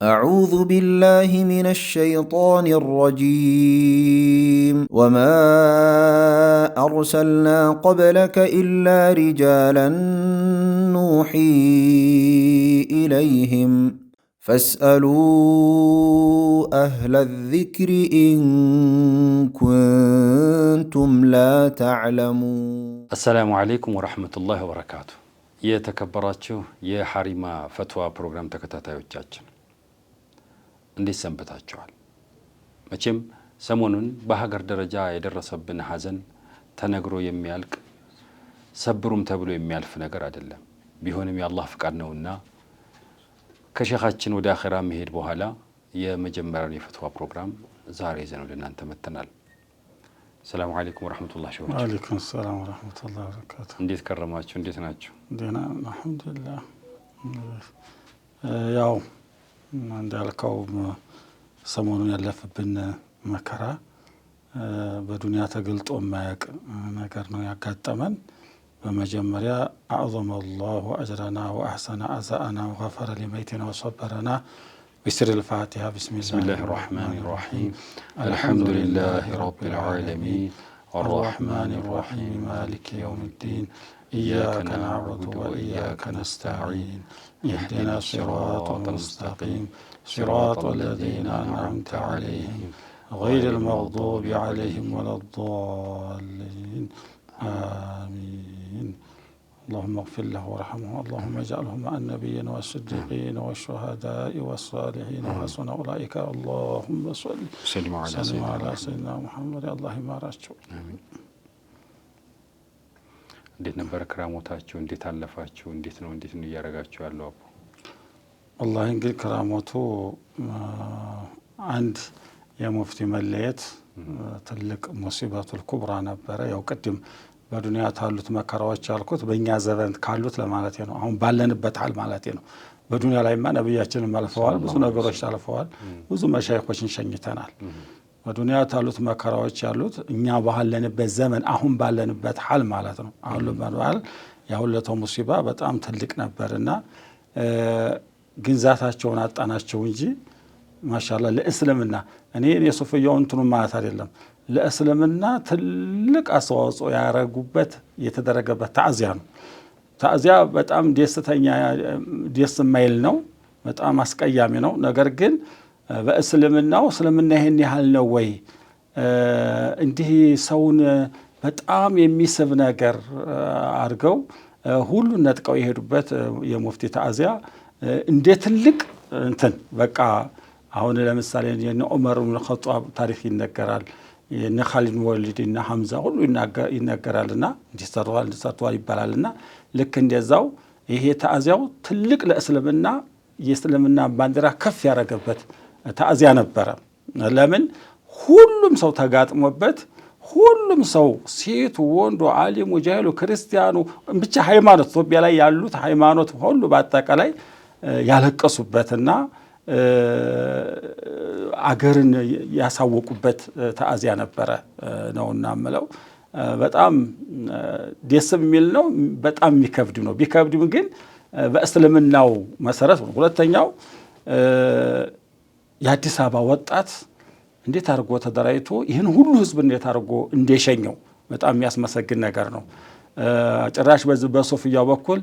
أعوذ بالله من الشيطان الرجيم وما أرسلنا قبلك إلا رجالا نوحي إليهم فاسألوا أهل الذكر إن كنتم لا تعلمون. السلام عليكم ورحمة الله وبركاته. የተከበራችሁ የሐሪማ ፈትዋ ፕሮግራም ተከታታዮቻችን እንዴት ሰንበታችኋል? መቼም ሰሞኑን በሀገር ደረጃ የደረሰብን ሐዘን ተነግሮ የሚያልቅ ሰብሩም ተብሎ የሚያልፍ ነገር አይደለም። ቢሆንም የአላህ ፍቃድ ነውና ከሸኻችን ወደ አኺራ መሄድ በኋላ የመጀመሪያውን የፈትዋ ፕሮግራም ዛሬ ይዘነው ለእናንተ መጥተናል። السلام عليكم ورحمة الله وبركاته. وعليكم السلام ورحمة الله وبركاته. እንዴት ከረማችሁ? እንዴት ናችሁ? ደህና الحمد لله። ያው እንዳልከው ሰሞኑን ያለፈብን መከራ በዱንያ ተገልጦ የማያውቅ ነገር ነው ያጋጠመን። በመጀመሪያ أعظم الله أجرنا وأحسن عزاءنا وغفر لميتنا وصبرنا بسر الفاتحة. بسم الله الرحمن الرحيم. الحمد لله رب العالمين الرحمن الرحيم مالك يوم الدين إياك نعبد وإياك نستعين اهدنا الصراط المستقيم صراط الذين أنعمت عليهم غير المغضوب عليهم ولا الضالين آمين. اللهم اغفر له وارحمه اللهم اجعله مع النبيين والصديقين والشهداء والصالحين وحسن أولئك. اللهم صل على سيدنا محمد. الله يمارچو. آمين. እንዴት ነበር ክራሞታችሁ? እንዴት አለፋችሁ? እንዴት ነው እያረጋችሁ ያለው? والله እንግዲህ ክራሞቱ አንድ የሙፍቲ መለየት ትልቅ ሙሲበቱል ኩብራ ነበረ። ያው ቅድም በዱንያ ታሉት መከራዎች ያልኩት በእኛ ዘመን ካሉት ለማለት ነው። አሁን ባለንበት ሐል ማለት ነው። በዱንያ ላይማ ነብያችንን አልፈዋል፣ ብዙ ነገሮች አልፈዋል፣ ብዙ መሻይኾችን ሸኝተናል። በዱንያ ታሉት መከራዎች ያሉት እኛ ባለንበት ዘመን አሁን ባለንበት ሐል ማለት ነው። አሁን ለማለት ያሁለተው ሙሲባ በጣም ትልቅ ነበርና ግንዛታቸውን አጣናቸው እንጂ ማሻአላህ ለእስልምና እኔ የሱፍያውን እንትኑ ማለት አይደለም ለእስልምና ትልቅ አስተዋጽኦ ያረጉበት የተደረገበት ታዚያ ነው። ታዚያ በጣም ደስ የማይል ነው፣ በጣም አስቀያሚ ነው። ነገር ግን በእስልምናው እስልምና ይሄን ያህል ነው ወይ እንዲህ ሰውን በጣም የሚስብ ነገር አድርገው ሁሉን ነጥቀው የሄዱበት የሙፍቲ ታዚያ እንደ ትልቅ እንትን በቃ አሁን ለምሳሌ የነ ዑመር ኢብኑ ኸጧብ ታሪክ ይነገራል። የነ ኻሊድ ወሊድ እና ሐምዛ ሁሉ ይነገራልና እንዲሰርቷል ይባላልና ልክ እንደዛው ይሄ ታዚያው ትልቅ ለእስልምና የእስልምና ባንዲራ ከፍ ያረገበት ታዚያ ነበረ። ለምን ሁሉም ሰው ተጋጥሞበት ሁሉም ሰው ሴቱ፣ ወንዱ፣ ዓሊሙ፣ ጃሂሉ፣ ክርስቲያኑ ብቻ ሃይማኖት ኢትዮጵያ ላይ ያሉት ሃይማኖት ሁሉ በአጠቃላይ ያለቀሱበትና አገርን ያሳወቁበት ታዚያ ነበረ ነውና ማለት በጣም ደስ የሚል ነው። በጣም የሚከብድ ነው። ቢከብድም ግን በእስልምናው መሰረት ነው። ሁለተኛው የአዲስ አበባ ወጣት እንዴት አድርጎ ተደራጅቶ ይህን ሁሉ ህዝብ እንዴት አድርጎ እንደሸኘው በጣም የሚያስመሰግን ነገር ነው። ጭራሽ በሶፍያው በኩል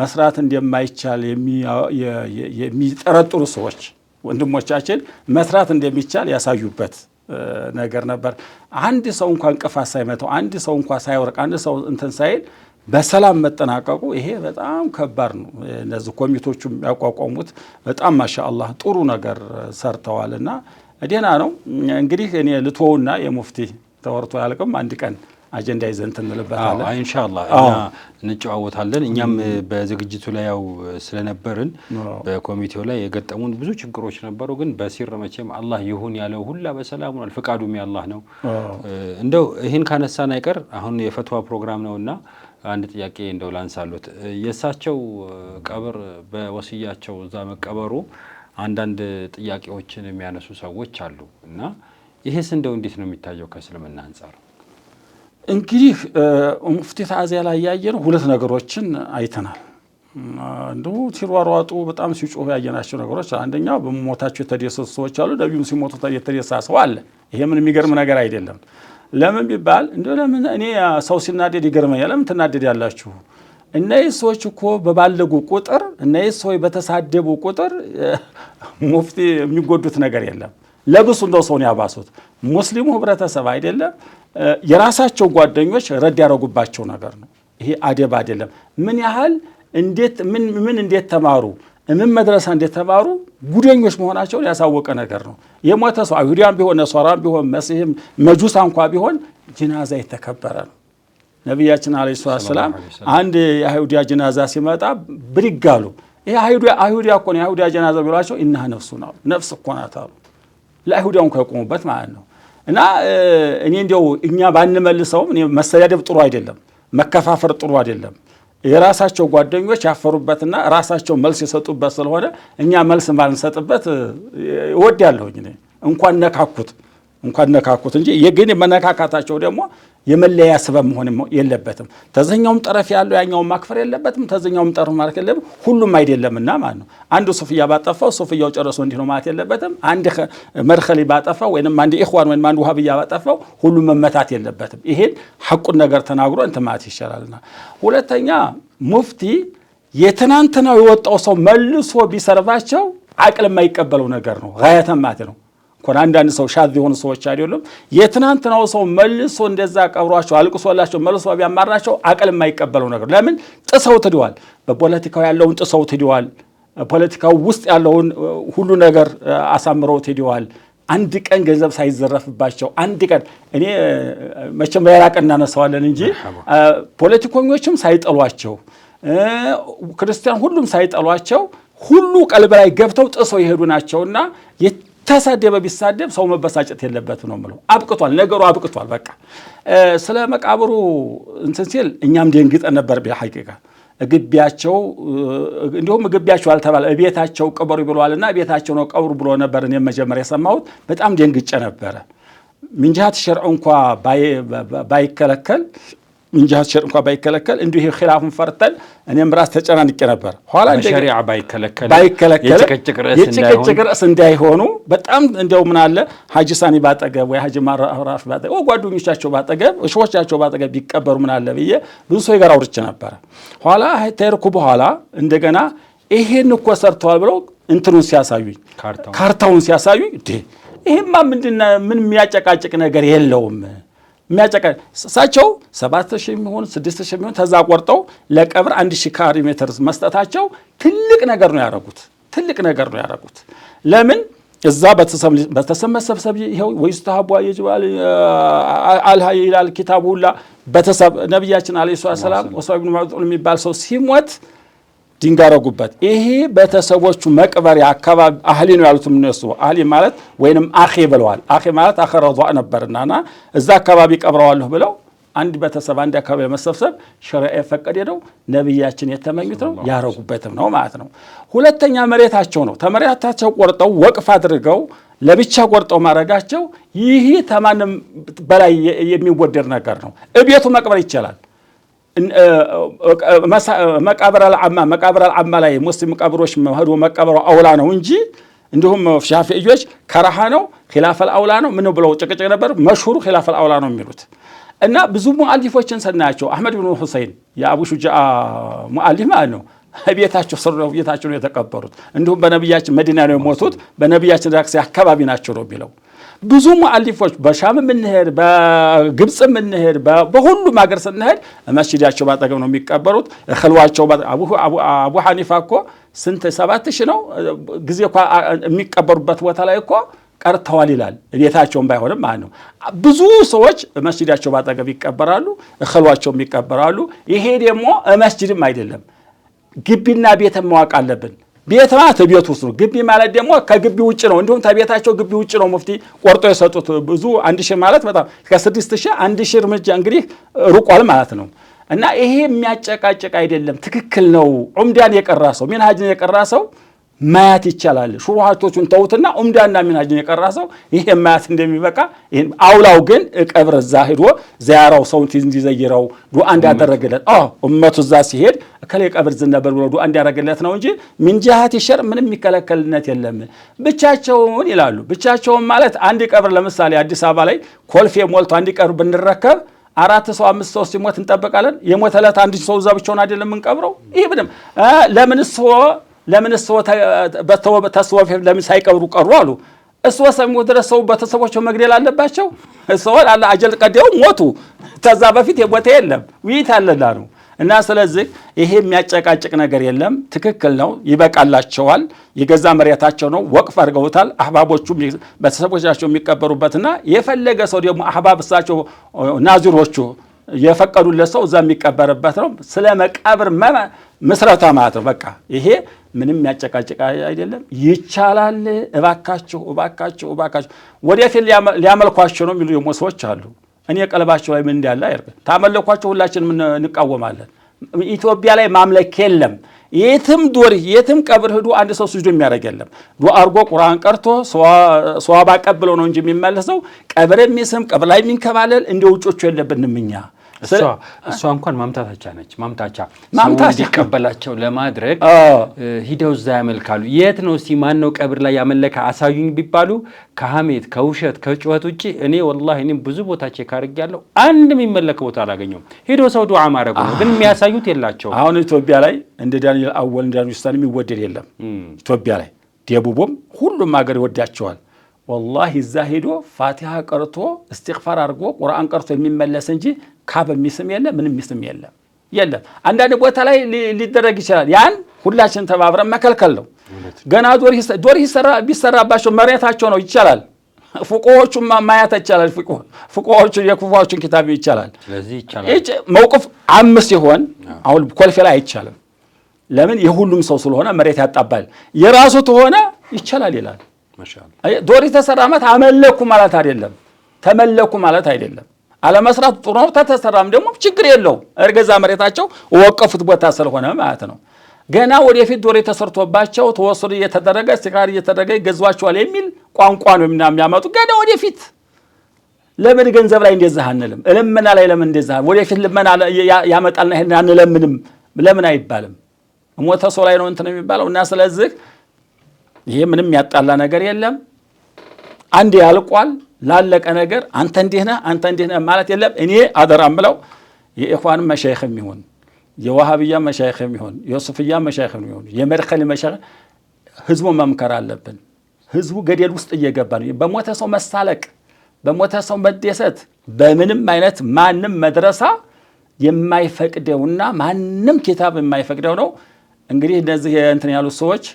መስራት እንደማይቻል የሚጠረጥሩ ሰዎች ወንድሞቻችን መስራት እንደሚቻል ያሳዩበት ነገር ነበር። አንድ ሰው እንኳን እንቅፋት ሳይመታው፣ አንድ ሰው እንኳን ሳይወርቅ፣ አንድ ሰው እንትን ሳይል በሰላም መጠናቀቁ ይሄ በጣም ከባድ ነው። እነዚህ ኮሚቴዎቹም ያቋቋሙት በጣም ማሻአላህ ጥሩ ነገር ሰርተዋልና ደህና ነው። እንግዲህ እኔ ልትወውና የሙፍቲ ተወርቶ ያልቅም አንድ ቀን አጀንዳ ይዘን እንልበታለን ኢንሻአላህ እና እንጨዋወታለን። እኛም በዝግጅቱ ላይ ያው ስለነበርን በኮሚቴው ላይ የገጠሙን ብዙ ችግሮች ነበሩ። ግን በሲር መቼም አላህ ይሁን ያለው ሁላ በሰላም ነው፣ ፍቃዱም ያላህ ነው። እንደው ይሄን ካነሳን አይቀር አሁን የፈትዋ ፕሮግራም ነውና አንድ ጥያቄ እንደው ላንሳሉት። የእሳቸው ቀብር በወሲያቸው እዛ መቀበሩ አንዳንድ ጥያቄዎችን የሚያነሱ ሰዎች አሉ እና ይሄስ እንደው እንዴት ነው የሚታየው ከእስልምና አንፃር? እንግዲህ ሙፍቲ ታዚያ ላይ ያየነው ሁለት ነገሮችን አይተናል። እንደው ሲሯሯጡ በጣም ሲጮሁ ያየናቸው ነገሮች አንደኛው በሞታቸው የተደሰቱ ሰዎች አሉ። ነብዩም ሲሞቱ የተደሰተ ሰው አለ። ይሄ ምን የሚገርም ነገር አይደለም። ለምን ቢባል እንደው ለምን እኔ ሰው ሲናደድ ይገርመኛል። ለምን ትናደዳላችሁ? እነዚህ ሰዎች እኮ በባለጉ ቁጥር እነዚህ ሰዎች በተሳደቡ ቁጥር ሙፍቲ የሚጎዱት ነገር የለም። ለብሱ እንደው ሰውን ያባሱት ሙስሊሙ ህብረተሰብ አይደለም የራሳቸው ጓደኞች ረድ ያደረጉባቸው ነገር ነው። ይሄ አደብ አይደለም። ምን ያህል እንዴት ተማሩ ምን መድረሳ እንዴት ተማሩ ጉደኞች መሆናቸውን ያሳወቀ ነገር ነው። የሞተ ሰው አይሁዳም ቢሆን ነሷራም ቢሆን መሲህም መጁሳ እንኳ ቢሆን ጅናዛ የተከበረ ነው። ነቢያችን አለይሂ ሰላም አንድ የአይሁዳ ጅናዛ ሲመጣ ብድግ አሉ። ይሄ አይሁዳ እኮ ነው የአይሁዳ ጅናዛ ቢሏቸው ኢንሃ ነፍሱ ነው ነፍስ እኮ ናት አሉ። ለአይሁዳው እንኳ የቆሙበት ማለት ነው። እና እኔ እንደው እኛ ባንመልሰውም እኔ መሰዳደብ ጥሩ አይደለም፣ መከፋፈር ጥሩ አይደለም። የራሳቸው ጓደኞች ያፈሩበትና ራሳቸው መልስ የሰጡበት ስለሆነ እኛ መልስ ባንሰጥበት እወዳለሁኝ። እኔ እንኳን ነካኩት እንጂ የግን መነካካታቸው ደግሞ የመለያ ሰበብ መሆን የለበትም። ተዘኛውም ጠረፍ ያለው ያኛውን ማክፈር የለበትም። ተዘኛውም ጠረፍ ማለት የለበትም። ሁሉም አይደለምና ማለት ነው። አንዱ ሱፍያ ባጠፋው ሱፍያው ጨርሶ እንዲህ ነው ማለት የለበትም። አንድ መርኸሊ ባጠፋው ወይንም አንድ ኢኽዋን ወይንም አንድ ወሃብያ ባጠፋው ሁሉም መመታት የለበትም። ይሄን ሐቁን ነገር ተናግሮ እንትን ማለት ይሻላልና። ሁለተኛ ሙፍቲ የትናንትናው የወጣው ሰው መልሶ ቢሰርባቸው አቅል የማይቀበለው ነገር ነው። ጋያተን ማለት ነው። አንዳንድ ሰው ሻዝ የሆኑ ሰዎች አይደሉም። የትናንትናው ሰው መልሶ እንደዛ ቀብሯቸው አልቅሶላቸው መልሶ ቢያማራቸው አቅል የማይቀበለው ነገር። ለምን ጥሰው ትዲዋል። በፖለቲካው ያለውን ጥሰው ትዲዋል። ፖለቲካው ውስጥ ያለውን ሁሉ ነገር አሳምረው ትዲዋል። አንድ ቀን ገንዘብ ሳይዘረፍባቸው አንድ ቀን እኔ መቼም በራቀ እናነሳዋለን እንጂ ፖለቲከኞችም ሳይጠሏቸው ክርስቲያን ሁሉም ሳይጠሏቸው ሁሉ ቀልብ ላይ ገብተው ጥሰው ይሄዱ ናቸውና ተሳደበ ቢሳደብ ሰው መበሳጨት የለበትም ነው የምለው። አብቅቷል፣ ነገሩ አብቅቷል። በቃ ስለ መቃብሩ እንትን ሲል እኛም ደንግጠን ነበር። በሐቂቃ ግቢያቸው እንዲሁም ግቢያቸው አልተባለ ቤታቸው ቀበሩ ብለዋልና ቤታቸው ነው ቀብሩ ብሎ ነበር። እኔ መጀመሪያ የሰማሁት በጣም ደንግጬ ነበረ። ምንጃት ሸርዕ እንኳ ባይከለከል እንዲሁ ኺላፉን ፈርተን እኔም ራስ ተጨናንቄ ነበር። ኋላ ሸሪዓ ባይከለከል የጭቅጭቅ ርዕስ እንዳይሆኑ በጣም እንደው ምን አለ ሐጂ ሳኒ ባጠገብ ወይ ሐጂ ማራፍ ባጠገብ ወይ ጓደኞቻቸው ባጠገብ እሾቻቸው ባጠገብ ቢቀበሩ ምን አለ ብዬ ብዙ ሰው ጋር አውርቼ ነበረ። ኋላ ተርኩ በኋላ እንደገና ይሄን እኮ ሰርተዋል ብለው እንትኑን ሲያሳዩኝ ካርታውን ሲያሳዩኝ ይሄማ ምን የሚያጨቃጭቅ ነገር የለውም እሳቸው 7000 የሚሆን 6000 የሚሆን ተዛ ቆርጠው ለቀብር 1000 ካሬ ሜትር መስጠታቸው ትልቅ ነገር ነው ያደረጉት። ለምን እዛ በተሰመሰብሰብ ይሄው ወይስተሐቡ ይጅባል አልሃይ ኢላል ኪታቡላ በተሰብ ነብያችን አለይሂ ሰላም ወሰብ ኢብኑ ማዕጡን የሚባል ሰው ሲሞት ድንጋረጉበት። ይሄ ቤተሰቦቹ መቅበሪያ አካባቢ አህሊ ነው ያሉትም እነሱ። አህሊ ማለት ወይንም አኺ ብለዋል። አኺ ማለት አኸረዷ ነበርናና እዛ አካባቢ ቀብረዋለሁ ብለው አንድ ቤተሰብ አንድ አካባቢ መሰብሰብ ሸሪዓ የፈቀደ ነው። ነብያችን የተመኙት ነው ያረጉበትም ነው ማለት ነው። ሁለተኛ መሬታቸው ነው። ተመሬታቸው ቆርጠው ወቅፍ አድርገው ለብቻ ቆርጠው ማረጋቸው ይሄ ተማንም በላይ የሚወደድ ነገር ነው። እቤቱ መቅበር ይቻላል። መቃብር አልዓማ ላይ ሙስሊም ቀብሮች ሄዶ መቀበሩ አውላ ነው እንጂ እንዲሁም ሻፊዒዎች ከራሃ ነው ኺላፈል አውላ ነው ምን ብለው ጭቅጭቅ ነበር። መሽሁሩ ኺላፈል አውላ ነው የሚሉት እና ብዙ ሙአሊፎችን ሰናቸው አህመድ ብኑ ሁሰይን የአቡ ሹጃአ ሙአሊፍ ማለት ነው ቤታቸው ቤታቸው ነው የተቀበሩት። እንዲሁም በነብያችን መዲና ነው የሞቱት። በነብያችን ራክሲ አካባቢ ናቸው ነው የሚለው። ብዙ ሙአሊፎች በሻም ምንሄድ በግብጽ ምንሄድ በሁሉም ሀገር ስንሄድ መስጂዳቸው ባጠገብ ነው የሚቀበሩት። ኸልዋቸው አቡ ሐኒፋ እኮ ስንት 7000 ነው ጊዜ እኮ የሚቀበሩበት ቦታ ላይ እኮ ቀርተዋል ይላል። ቤታቸውም ባይሆንም ማለት ነው። ብዙ ሰዎች መስጂዳቸው ባጠገብ ይቀበራሉ፣ ኸልዋቸው ይቀበራሉ። ይሄ ደግሞ መስጂድም አይደለም ግቢና ቤት ማወቅ አለብን። ቤት ማለት ቤት ውስጥ ነው። ግቢ ማለት ደግሞ ከግቢ ውጭ ነው። እንዲሁም ተቤታቸው ግቢ ውጭ ነው ሙፍቲ ቆርጦ የሰጡት። ብዙ 1000 ማለት በጣም ከ6000 1000 እርምጃ እንግዲህ ሩቋል ማለት ነው። እና ይሄ የሚያጨቃጭቅ አይደለም፣ ትክክል ነው። ዑምዳን የቀራ ሰው ሚንሃጅን የቀራ ሰው ማያት ይቻላል። ሹሩሃቶቹን ተውትና ኡምዳና ሚንሃጅን የቀራሰው ይሄ ማያት እንደሚበቃ አውላው ግን ቀብር እዛ ሄዶ ዚያራው ሰው እንዲዘይረው ዱዓ እንዲያደረገለት ኡመቱ እዛ ሲሄድ ከለ ቀብር ዝነበር ብሎ ዱዓ እንዲያደረገለት ነው እንጂ ምን ጃሃት ይሸር ምንም የሚከለከልነት የለም። ብቻቸውን ይላሉ። ብቻቸውን ማለት አንድ ቀብር ለምሳሌ አዲስ አበባ ላይ ኮልፌ ሞልቶ አንድ ቀብር ብንረከብ 4 ሰው 5 ሰው ሲሞት እንጠብቃለን። የሞተለት አንድ ሰው እዛ ብቻውን አይደለም እንቀብረው። ይሄ ምንም ለምን ሰው በተሰወፈ ለምን ሳይቀብሩ ቀሩ አሉ። እሱ ሰሞኑን ድረስ ሰው በተሰቦቸው መግደል አለባቸው። ሰው አለ አጀል ቀደው ሞቱ። ተዛ በፊት የሞተ የለም ውይይት አለና ነው። እና ስለዚህ ይሄ የሚያጨቃጭቅ ነገር የለም። ትክክል ነው። ይበቃላቸዋል። የገዛ መሬታቸው ነው። ወቅፍ አድርገውታል። አህባቦቹ በተሰቦቻቸው የሚቀበሩበትና የፈለገ ሰው ደግሞ አህባብ እሳቸው ናዚሮቹ የፈቀዱለት ሰው እዛ የሚቀበርበት ነው። ስለ መቃብር መስረታ ማለት ነው። በቃ ይሄ ምንም ያጨቃጭቃ አይደለም። ይቻላል። እባካችሁ ወደፊት ሊያመልኳቸው ነው የሚሉ ደግሞ ሰዎች አሉ። እኔ ቀልባቸው ላይ ምን እንዳለ አይርግ ታመለኳቸው ሁላችንም እንቃወማለን። ኢትዮጵያ ላይ ማምለክ የለም። የትም ቀብር ሄዶ አንድ ሰው ስጁድ የሚያደርግ የለም። ዱዓ አድርጎ ቁርአን ቀርቶ ሷባ ቀብሎ ነው እንጂ የሚመለሰው ቀብር የሚስም ቀብር ላይ የሚንከባለል እንደ ውጮቹ የለብንም እኛ። እሷ እንኳን ማምታታቻ ነች። ማምታቻ እንዲቀበላቸው ለማድረግ ሂደው እዛ ያመልካሉ። የት ነው እስቲ ማን ነው ቀብር ላይ ያመለከ አሳዩኝ ቢባሉ ከሐሜት ከውሸት ከጩኸት ውጪ እኔ ወላሂ እኔም ብዙ ቦታ ቼክ አድርጌያለሁ። አንድ የሚመለክ ቦታ አላገኘሁም። ሄዶ ሰው ዱዓ ማድረጉ ነው፣ ግን የሚያሳዩት የላቸው። አሁን ኢትዮጵያ ላይ እንደ ዳንኤል አወል እንደ ዳንኤል የሚወደድ የለም። ኢትዮጵያ ላይ ደቡብም ሁሉም ሀገር ይወዳቸዋል። والله እዛ ሄዶ ፋቲሃ ቀርቶ እስትግፋር አድርጎ ቁርአን ቀርቶ የሚመለስ እንጂ ካብ የሚስም የለም፣ ምንም የሚስም የለም። አንዳንድ ቦታ ላይ ሊደረግ ይችላል። ያን ሁላችን ተባብረን መከልከል ነው። ገና ዶር ቢሰራባቸው መሬታቸው ነው ይቻላል። ፍቆዎቹ ማያት ይቻላል። ፍቆዎቹ የኩፋዎቹን ኪታብ ይቻላል። ስለዚህ ይቻላል መውቀፍ 5 ይሆን አሁን ኮልፌ ላይ አይቻልም። ለምን የሁሉም ሰው ስለሆነ መሬት ያጣባል። የራሱ ተሆነ ይቻላል ይላል። ማሻአላህ ዶር ተሰራመት አመለኩ ማለት አይደለም፣ ተመለኩ ማለት አይደለም። አለመስራት ጥሩ ነው። ተተሰራም ደግሞ ችግር የለው። እርገዛ መሬታቸው ወቀፉት ቦታ ስለሆነ ማለት ነው። ገና ወደፊት ዶር ተሰርቶባቸው ተወሰዱ እየተደረገ ሲጋር እየተደረገ ይገዟቸዋል የሚል ቋንቋ ነው የሚያመጡ። ገና ወደፊት ለምን ገንዘብ ላይ እንደዛ አንልም? ለምን ላይ ለምን እንደዛ ወደፊት ለምን ያመጣልና ይሄን አንለምንም ለምን አይባልም? ሞተ ሰው ላይ ነው እንትን የሚባለው። እና ስለዚህ ይሄ ምንም ያጣላ ነገር የለም። አንድ ያልቋል ላለቀ ነገር አንተ እንዲህ ነህ ማለት የለም። እኔ አደራም ብለው የኢኽዋን መሻይኽም ይሁን የዋሃብያ መሻይኽም ይሁን የሱፍያ መሻይኽም ይሁን የመድኸል መሻይኽ ህዝቡ መምከር አለብን። ህዝቡ ገደል ውስጥ እየገባ ነው። በሞተ ሰው መሳለቅ፣ በሞተ ሰው መደሰት በምንም አይነት ማንም መድረሳ የማይፈቅደውና ማንም ኪታብ የማይፈቅደው ነው። እንግዲህ እነዚህ እንትን ያሉት ሰዎች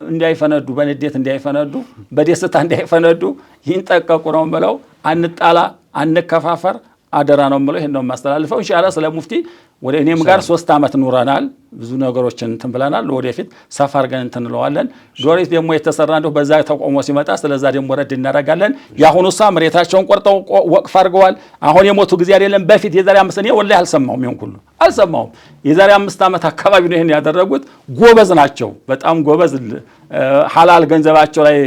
እንዳይፈነዱ፣ በንዴት እንዳይፈነዱ፣ በደስታ እንዳይፈነዱ ይንጠቀቁ ነው የምለው። አንጣላ፣ አንከፋፈር አደራ ነው የምለው። ይሄን ነው የማስተላልፈው። ኢንሻአላህ ስለ ሙፍቲ ወደ እኔም ጋር 3 ዓመት ኑረናል። ብዙ ነገሮችን እንትን ብለናል። ወደፊት ሰፋ አድርገን እንትን እንለዋለን። ዶሪት ደግሞ የተሰራ እንደው በዛ ተቆሞ ሲመጣ ስለዛ ደግሞ ረድ እናደርጋለን። ያሁኑ መሬታቸውን ቆርጠው ወቅፍ አድርገዋል። አሁን የሞቱ ጊዜ አይደለም በፊት የዛሬ 5 እኔ ወላሂ አልሰማሁም። ይሁን ሁሉ አልሰማሁም። የዛሬ 5 ዓመት አካባቢ ነው ይሄን ያደረጉት። ጎበዝ ናቸው፣ በጣም ጎበዝ። ሐላል ገንዘባቸው ላይ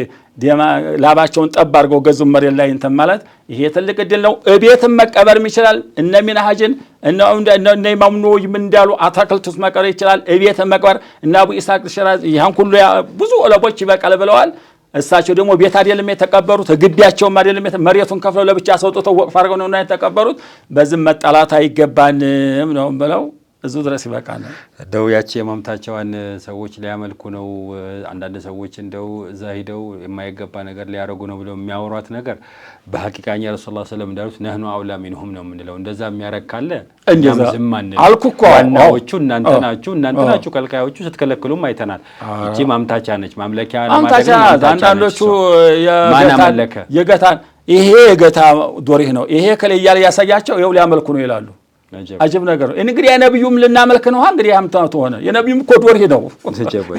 ላባቸውን ጠብ አድርገው ገዙ መሬት ላይ እንትን ማለት ይሄ ትልቅ እድል ነው። እቤትም መቀበርም ይችላል። እነ ሚንሃጅን እነ ኢማም ነወዊ ምን እንዳሉ አታክልቱስ መቀበር ይችላል። እቤትም መቀበር እና አቡ ኢስሐቅ ሽራዚ ይሄን ሁሉ ብዙ ዑለሞች ይበቃል ብለዋል። እሳቸው ደግሞ ቤት አይደለም የተቀበሩት፣ ግቢያቸውም አይደለም መሬቱን ከፍለው ለብቻ ሰውጥተው ወቅፍ አድርገው ነው የተቀበሩት። በዚህ መጣላት አይገባንም ነው ብለው እዙ ድረስ ይበቃል። እንደው ያቺ የማምታቸዋን ሰዎች ሊያመልኩ ነው። አንዳንድ ሰዎች እንደው እዛ ሄደው የማይገባ ነገር ሊያረጉ ነው ብለው የሚያወሯት ነገር በሐቂቃኛ ረሱላህ ሰለላሁ ዐለይሂ ወሰለም እንዳሉት ነህኑ አውላ ሚንሁም ነው የምንለው። እንደዛ የሚያረግ ካለ እንደዛ ዝም አንል አልኩ እኮ። ዋናዎቹ እናንተ ናችሁ፣ ከልካዮቹ ስትከለክሉም አይተናል። እቺ ማምታቻ ነች፣ ማምለኪያ ለማድረግ ነው። አንዳንዶቹ የገታን ይሄ የገታ ዶሪህ ነው ይሄ ከለያለ ያሳያቸው ይኸው ሊያመልኩ ነው ይላሉ። አጀብ ነገር ነው። እንግዲህ የነብዩም ልናመልክ ነው። እንግዲህ ያምታቱ ሆነ የነብዩም እኮ ዶርህ ነው።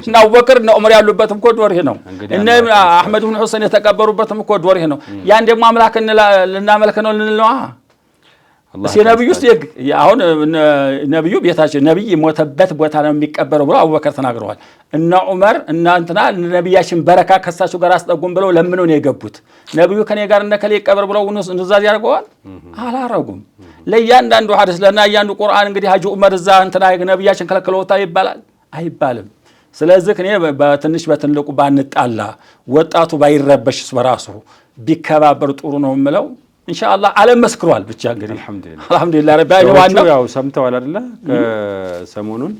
እና አቡበክር እና ዑመር ያሉበትም እኮ ዶርህ ነው። እነ አህመድ ኢብኑ ሁሰይን የተቀበሩበትም እኮ ዶርህ ነው። ያን ደግሞ አምላክ ልናመልክ ነው ልንል ነው። እሺ ነብዩ ሲግ አሁን ነብዩ ቤታቸው ነብይ ሞተበት ቦታ ነው የሚቀበረው ብለው አቡበከር ተናግረዋል። እና ዑመር እና እንትና ነብያችን በረካ ከሳቸው ጋር አስጠጉም ብለው ለምነው ነው የገቡት። ነብዩ ከኔ ጋር እነከለ ይቀበር ብለው እንዛዝ ያርገዋል አላረጉም። ለእያንዳንዱ ሐዲስ ለእያንዳንዱ ቁርአን እንግዲህ ሐጂ ዑመር እዛ እንትና ነብያችን ከለከለውታ ይባላል አይባልም። ስለዚህ እኔ በትንሽ በትልቁ ባንጣላ ወጣቱ ባይረበሽ በራሱ ቢከባበር ጥሩ ነው የምለው። ኢንሻአላህ ዓለም መስክሯል። ብቻ እንግዲህ አልহামዱሊላህ ረቢያው ዋናው ያው ሰምተዋል አይደለ? ሰሞኑን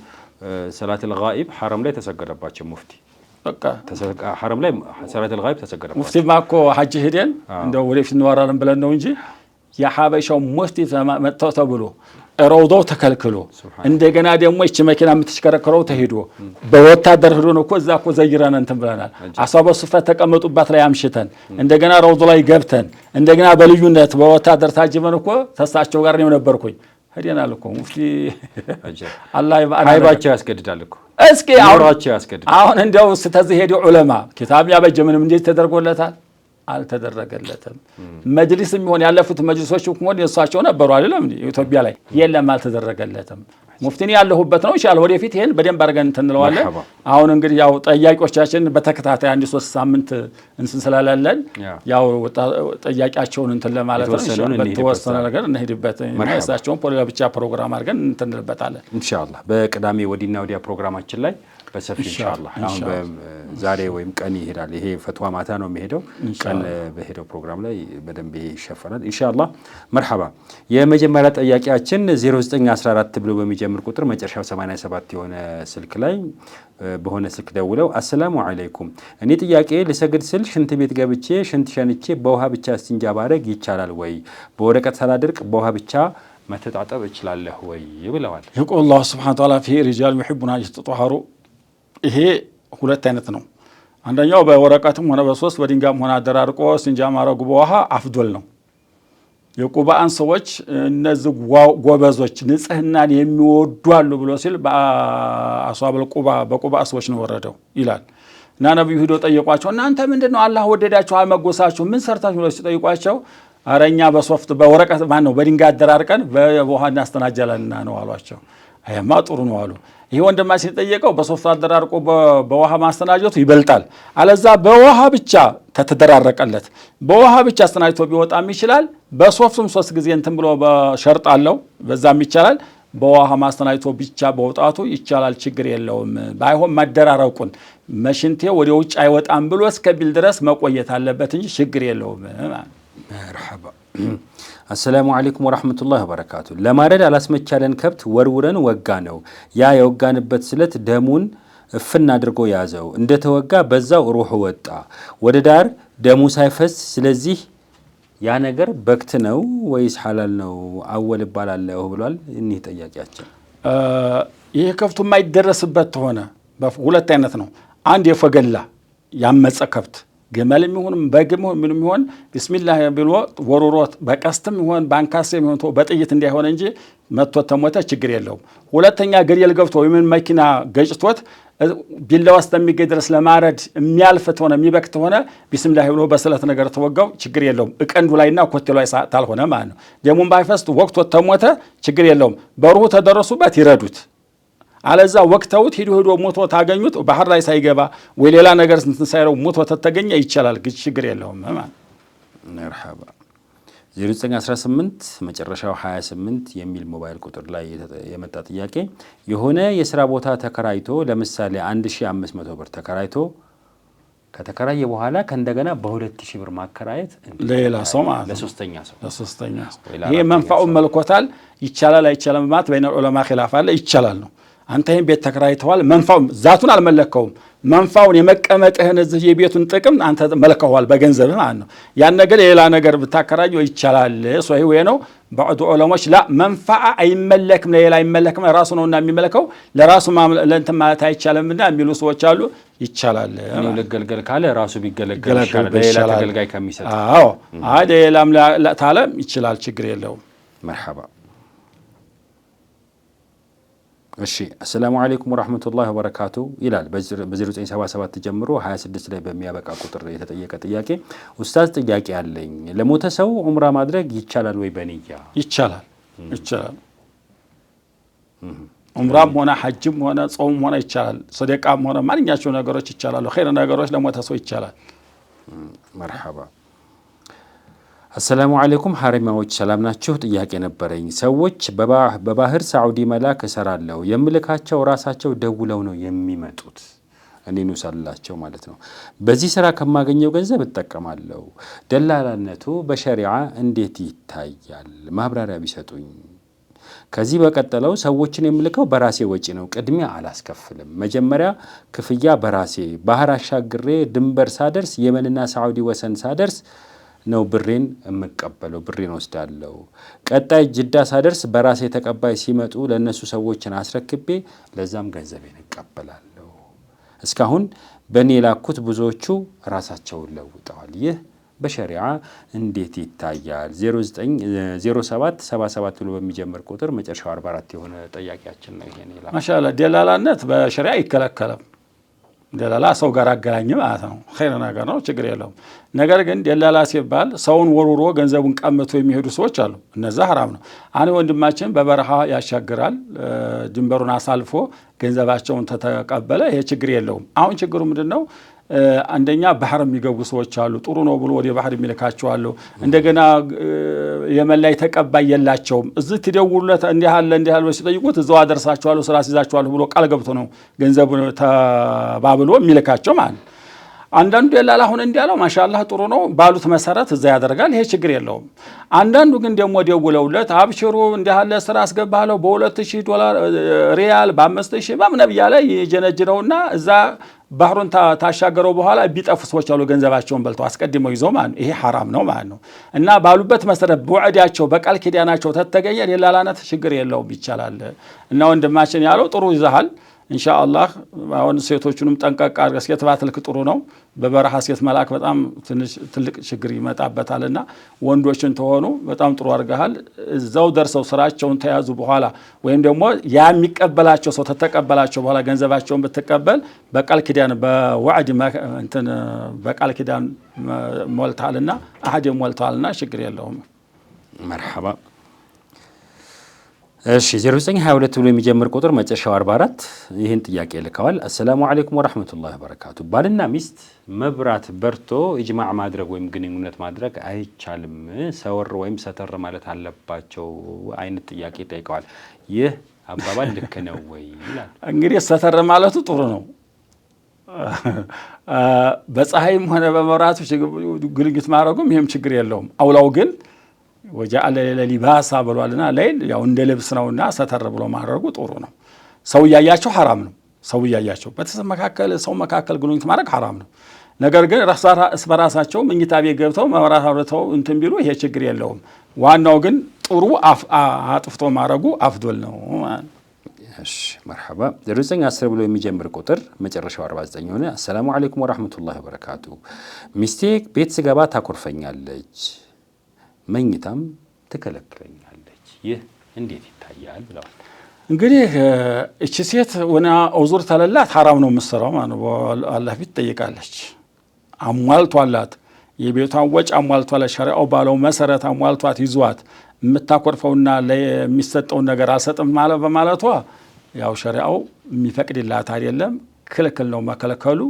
ሰላተል ጋኢብ ሐረም ላይ ተሰገደባቸው ሙፍቲ በቃ ሐረም ላይ ሰላተል ጋኢብ ተሰገደባቸው። ሙፍቲ ማኮ ሐጅ ሄደን እንደው ወደፊት እንወራለን ብለን ነው እንጂ የሐበሻው ሙፍቲ መጥተው ተብሎ ረውዳው ተከልክሎ እንደገና ደግሞ እቺ መኪና የምትሽከረከረው ተሄዶ በወታደር ሄዶ ነው እኮ እዛ እኮ ዘይራን እንትን ብለናል። አሳበ ሱፈት ተቀመጡባት ላይ አምሽተን እንደገና ረውድ ላይ ገብተን እንደገና በልዩነት በወታደር ታጅበን እኮ ተሳቸው ጋር ነው ነበርኩኝ። ሄደናል እኮ ሙፍቲ አላህ ሃይባቸው ያስገድዳል እኮ እስኪ አሁን እንደው ስተዚህ ሄዶ ዑለማ ኪታብ ያበጀ ምንም እንዴት ተደርጎለታል? አልተደረገለትም። መጅሊስም ይሆን ያለፉት መጅሊሶች ሁሉ የሷቸው ነበሩ አይደለም ኢትዮጵያ ላይ የለም አልተደረገለትም። ሙፍቲኒ ያለሁበት ነው ኢንሻአላህ ወደፊት ይሄን በደንብ አድርገን እንተንለዋለን። አሁን እንግዲህ ያው ጠያቂዎቻችን በተከታታይ 1-3 ሳምንት እንስን ስላላለን ያው ጠያቂያቸውን እንትን ለማለት ነው ኢንሻአላህ በተወሰነ ነገር እንሄድበት እሳቸውን ብቻ ፕሮግራም አድርገን እንተንልበታለን ኢንሻአላህ። በቅዳሜ ወዲና ወዲያ ፕሮግራማችን ላይ በሰፊ ኢንሻአላህ አሁን በዛሬ ወይም ቀን ይሄዳል። ይሄ ፈትዋ ማታ ነው የሚሄደው። ቀን በሄደው ፕሮግራም ላይ በደንብ ይሸፈናል ኢንሻአላህ። መርሐባ። የመጀመሪያ ጥያቄያችን 0914 ብሎ በሚጀምር ቁጥር መጨረሻው 87 የሆነ ስልክ ላይ በሆነ ስልክ ደውለው አሰላሙ አለይኩም፣ እኔ ጥያቄ ልሰግድ ስል ሽንት ቤት ገብቼ ሽንት ሸንቼ በውሃ ብቻ እስቲንጃ ባረግ ይቻላል ወይ? በወረቀት ሳላደርቅ በውሃ ብቻ መተጣጠብ እችላለሁ ወይ ብለዋል። ይቆ አላህ Subhanahu Wa Ta'ala في رجال يحبون أن يتطهروا ይሄ ሁለት አይነት ነው። አንደኛው በወረቀትም ሆነ በሶስት በድንጋም ሆነ አደራርቆ እስቲንጃ ማረጉ በውሃ አፍዶል ነው። የቁባን ሰዎች እነዚህ ጎበዞች ንጽህናን የሚወዱ አሉ ብሎ ሲል በአሷበል ቁባ በቁባ ሰዎች ነው ወረደው ይላል። እና ነብዩ ሄዶ ጠየቋቸው፣ እናንተ ምንድነው አላህ ወደዳችሁ አልመጎሳችሁ ምን ሰርታችሁ ብለው ሲጠይቋቸው አረኛ በሶፍት በወረቀት ማን ነው በድንጋይ አደራርቀን በውሃ እናስተናጀላልና ነው አሏቸው። አይማ ጥሩ ነው አሉ። ይሄ ወንድማችን ሲጠየቀው በሶፍት አደራርቆ በውሃ ማስተናጀቱ ይበልጣል። አለዛ በውሃ ብቻ ከተደራረቀለት በውሃ ብቻ አስተናጅቶ ቢወጣም ይችላል። በሶፍቱም 3 ጊዜ እንትን ብሎ በሸርጥ አለው በዛም ይቻላል። በውሃ ማስተናጅቶ ብቻ በወጣቱ ይቻላል፣ ችግር የለውም። ባይሆን ማደራረቁን መሽንቴ ወደ ውጭ አይወጣም ብሎ እስከቢል ድረስ መቆየት አለበት እንጂ ችግር የለውም። መርሐባ። አሰላሙ አለይኩም ወራህመቱላሂ ወበረካቱ። ለማረድ አላስመቻለን ከብት ወርውረን ወጋ ነው። ያ የወጋንበት ስለት ደሙን እፍን አድርጎ ያዘው። እንደተወጋ በዛው ሩህ ወጣ ወደ ዳር ደሙ ሳይፈስ። ስለዚህ ያ ነገር በክት ነው ወይስ ሐላል ነው? አወል ይባላልው ብሏል። እኒህ ጠያቂያችን ይሄ ከብቱ የማይደረስበት ሆነ በሁለት አይነት ነው። አንድ የፈገላ ያመፀ ከብት ግመልም ይሁን በግም ይሁን ምንም ይሁን ቢስሚላህ ብሎ ወሮሮት በቀስትም ይሁን ባንካስም ይሁን በጥይት እንዳይሆን እንጂ መጥቶ ተሞተ ችግር የለውም። ሁለተኛ ገደል ገብቶ ወይም መኪና ገጭቶት ቢላው እስከሚገኝ ድረስ ለማረድ የሚያልፍት ሆነ የሚበክት ሆነ ቢስሚላህ ብሎ በስለት ነገር ተወጋው ችግር የለውም። እቀንዱ ላይና ኮቴ ላይ ታልሆነ ማለት ነው። ደሙን ባይፈስት ወቅቶ ተሞተ ችግር የለውም። በሩሁ ተደረሱበት ይረዱት። አለዛ ወቅተውት ሄዶ ሞቶ ታገኙት ባህር ላይ ሳይገባ ወይ ሌላ ነገር ሳይረው ሞቶ ተተገኘ ይቻላል፣ ግን ችግር የለውም ማለት መርሐባ። 0918 መጨረሻው 28 የሚል ሞባይል ቁጥር ላይ የመጣ ጥያቄ የሆነ የሥራ ቦታ ተከራይቶ ለምሳሌ 1500 ብር ተከራይቶ ከተከራየ በኋላ ከእንደገና በ2000 ብር ማከራየት ሌላ ሰው ማለት ለሶስተኛ ሰው ይሄ መንፋኡን መልኮታል። ይቻላል አይቻልም ማለት በእነ ዑለማ ኺላፍ አለ። ይቻላል ነው። አንተ ይሄን ቤት ተከራይተዋል፣ መንፋው ዛቱን አልመለከውም። መንፋውን የመቀመጥህን እዚህ የቤቱን ጥቅም አንተ መልከዋል በገንዘብ ማለት ነው። ያን ነገር ሌላ ነገር ብታከራየው ይቻላል። ሶሂህ ወይ ነው። بعض ዑለሞች ላ መንፋዓ አይመለክም ለሌላ አይመለክም ራሱ ነውና የሚመለከው ለራሱ ለእንትን ማለት አይቻልምና የሚሉ ሰዎች አሉ። ይቻላል ነው ለገልገል ካለ ራሱ ቢገለገል ይችላል ለሌላ ተገልጋይ ከሚሰጥ። አዎ ሌላም ታለ ይችላል፣ ችግር የለውም። መርሐባ። እሺ አሰላሙ አለይኩም ወራህመቱላሂ ወበረካቱ ይላል። በ0977 ጀምሮ 26 ላይ በሚያበቃ ቁጥር የተጠየቀ ጥያቄ ኡስታዝ ጥያቄ አለኝ። ለሞተ ሰው ዑምራ ማድረግ ይቻላል ወይ በንያ? ይቻላል። ይቻላል። ዑምራም ሆነ ሐጅም ሆነ ጾም ሆነ ይቻላል። ሰደቃም ሆነ ማንኛቸው ነገሮች ይቻላሉ። ኸይር ነገሮች ለሞተ ሰው ይቻላል። መርሐባ። አሰላሙ አለይኩም ሐሪማዎች ሰላም ናችሁ? ጥያቄ ነበረኝ። ሰዎች በባህር ሳዑዲ መላክ እሰራለሁ የምልካቸው ራሳቸው ደውለው ነው የሚመጡት እኔን ውሰላቸው ማለት ነው። በዚህ ስራ ከማገኘው ገንዘብ እጠቀማለሁ። ደላላነቱ በሸሪዓ እንዴት ይታያል? ማብራሪያ ቢሰጡኝ። ከዚህ በቀጠለው ሰዎችን የምልከው በራሴ ወጪ ነው። ቅድሚያ አላስከፍልም። መጀመሪያ ክፍያ በራሴ ባህር አሻግሬ ድንበር ሳደርስ የመንና ሳዑዲ ወሰን ሳደርስ ነው ብሬን የምቀበለው። ብሬን ወስዳለሁ። ቀጣይ ጅዳ ሳደርስ በራሴ ተቀባይ ሲመጡ ለነሱ ሰዎችን አስረክቤ ለዛም ገንዘቤን እቀበላለሁ። እስካሁን በእኔ የላኩት ብዙዎቹ ራሳቸውን ለውጠዋል። ይህ በሸሪዓ እንዴት ይታያል? 090777 ብሎ በሚጀምር ቁጥር መጨረሻው 44 የሆነ ጥያቄያችን ነው። ይሄን ይላል። ማሻአላህ ደላላነት በሸሪዓ ይከለከላል። ደላላ ሰው ጋር አገናኝ ማለት ነው። ኸይር ነገር ነው፣ ችግር የለውም። ነገር ግን ደላላ ሲባል ሰውን ወርውሮ ገንዘቡን ቀምቶ የሚሄዱ ሰዎች አሉ። እነዛ ሐራም ነው። አንድ ወንድማችን በበረሃ ያሻግራል፣ ድንበሩን አሳልፎ ገንዘባቸውን ተተቀበለ። ይሄ ችግር የለውም። አሁን ችግሩ ምንድነው? አንደኛ ባህር የሚገቡ ሰዎች አሉ። ጥሩ ነው ብሎ ወደ ባህር የሚልካቸው አሉ። እንደገና የመን ላይ ተቀባይ የላቸውም። እዚህ ትደውሉለት እንዲህ አለ ሲጠይቁት እዛው አደርሳቸዋለሁ ስራ ሲዛቸዋለሁ ብሎ ቃል ገብቶ ነው ገንዘቡን ተባብሎ የሚልካቸው ማለት ነው። አንዳንዱ ደላላ አሁን እንዲያለው ማሻአላህ ጥሩ ነው ባሉት መሰረት እዛ ያደርጋል። ይሄ ችግር የለውም። አንዳንዱ ግን ደግሞ ደውለውለት አብሽሩ እንዲህ አለ ስራ አስገባለሁ $2000 ሪያል በ5000 በምንም እያለ የጀነጅነውና እዛ ባህሩን ታሻገረው በኋላ ቢጠፉ ሰዎች አሉ። ገንዘባቸውን በልተው አስቀድመው ይዘው ማለት ነው። ይሄ ሐራም ነው ማለት ነው። እና ባሉበት መሰረት በወዕዳቸው በቃል ኪዳናቸው ተተገኘ ደላላነት ችግር የለውም ይቻላል። እና ወንድማችን ያለው ጥሩ ይዘሃል። ኢንሻአላህ አሁን ሴቶቹንም ጠንቀቅ አድርገህ ሴት ባትልክ ጥሩ ነው። በበረሃ ሴት መላክ በጣም ትልቅ ችግር ይመጣበታልና ወንዶችን ተሆኑ በጣም ጥሩ አድርገሃል። እዛው ደርሰው ስራቸውን ተያዙ በኋላ ወይም ደግሞ ያ የሚቀበላቸው ሰው ተተቀበላቸው በኋላ ገንዘባቸውን ብትቀበል በቃል ኪዳን በወዕድ በቃል ኪዳን ሞልታልና አህድ ሞልታልና ችግር የለውም። መርሐባ። እሺ 0922 ብሎ የሚጀምር ቁጥር መጨረሻው 44 ይህን ጥያቄ ልከዋል። አሰላሙ አለይኩም ወራህመቱላሂ ወበረካቱ። ባልና ሚስት መብራት በርቶ ኢጅማዕ ማድረግ ወይም ግንኙነት ማድረግ አይቻልም፣ ሰወር ወይም ሰተር ማለት አለባቸው አይነት ጥያቄ ጠይቀዋል። ይህ አባባል ልክ ነው ወይ ይላል። እንግዲህ ሰተር ማለቱ ጥሩ ነው። በፀሐይም ሆነ በመብራቱ ግንኙነት ማድረጉም ይሄም ችግር የለውም። አውላው ግን ወጃአለ ለሊባሳ ብሏልና ሌል ያው እንደ ልብስ ነውና ሰተር ብሎ ማድረጉ ጥሩ ነው። ሰው ያያቸው ሐራም ነው። ሰው ያያቸው በተሰብ መካከል ሰው መካከል ግንኙነት ማድረግ ሐራም ነው። ነገር ግን በራሳቸው መኝታ ቤት ገብተው መብራት አብርተው እንትን ቢሉ ይሄ ችግር የለውም። ዋናው ግን ጥሩ አጥፍቶ ማድረጉ አፍዶል ነው። እሺ መርሐባ። 0910 ብሎ የሚጀምር ቁጥር መጨረሻው 49 ሆነ። አሰላሙ አለይኩም ወራህመቱላሂ ወበረካቱ። ሚስቴ ቤት ስገባ ታኮርፈኛለች፣ መኝታም ትከለክለኛለች። ይህ እንዴት ይታያል ብለዋል። እንግዲህ እቺ ሴት ወና ዑዙር ተለላት ሐራም ነው የምትሰራው ማለት ነው። አላህ ፊት ትጠይቃለች። አሟልቷላት የቤቷን ወጭ አሟልቷላት ሸሪዓው ባለው መሰረት አሟልቷት ይዟት የምታኮርፈውና ለሚሰጠው ነገር አልሰጥም ማለት በማለቷ ያው ሸሪዓው የሚፈቅድላት አይደለም፣ ክልክል ነው። መከለከሉ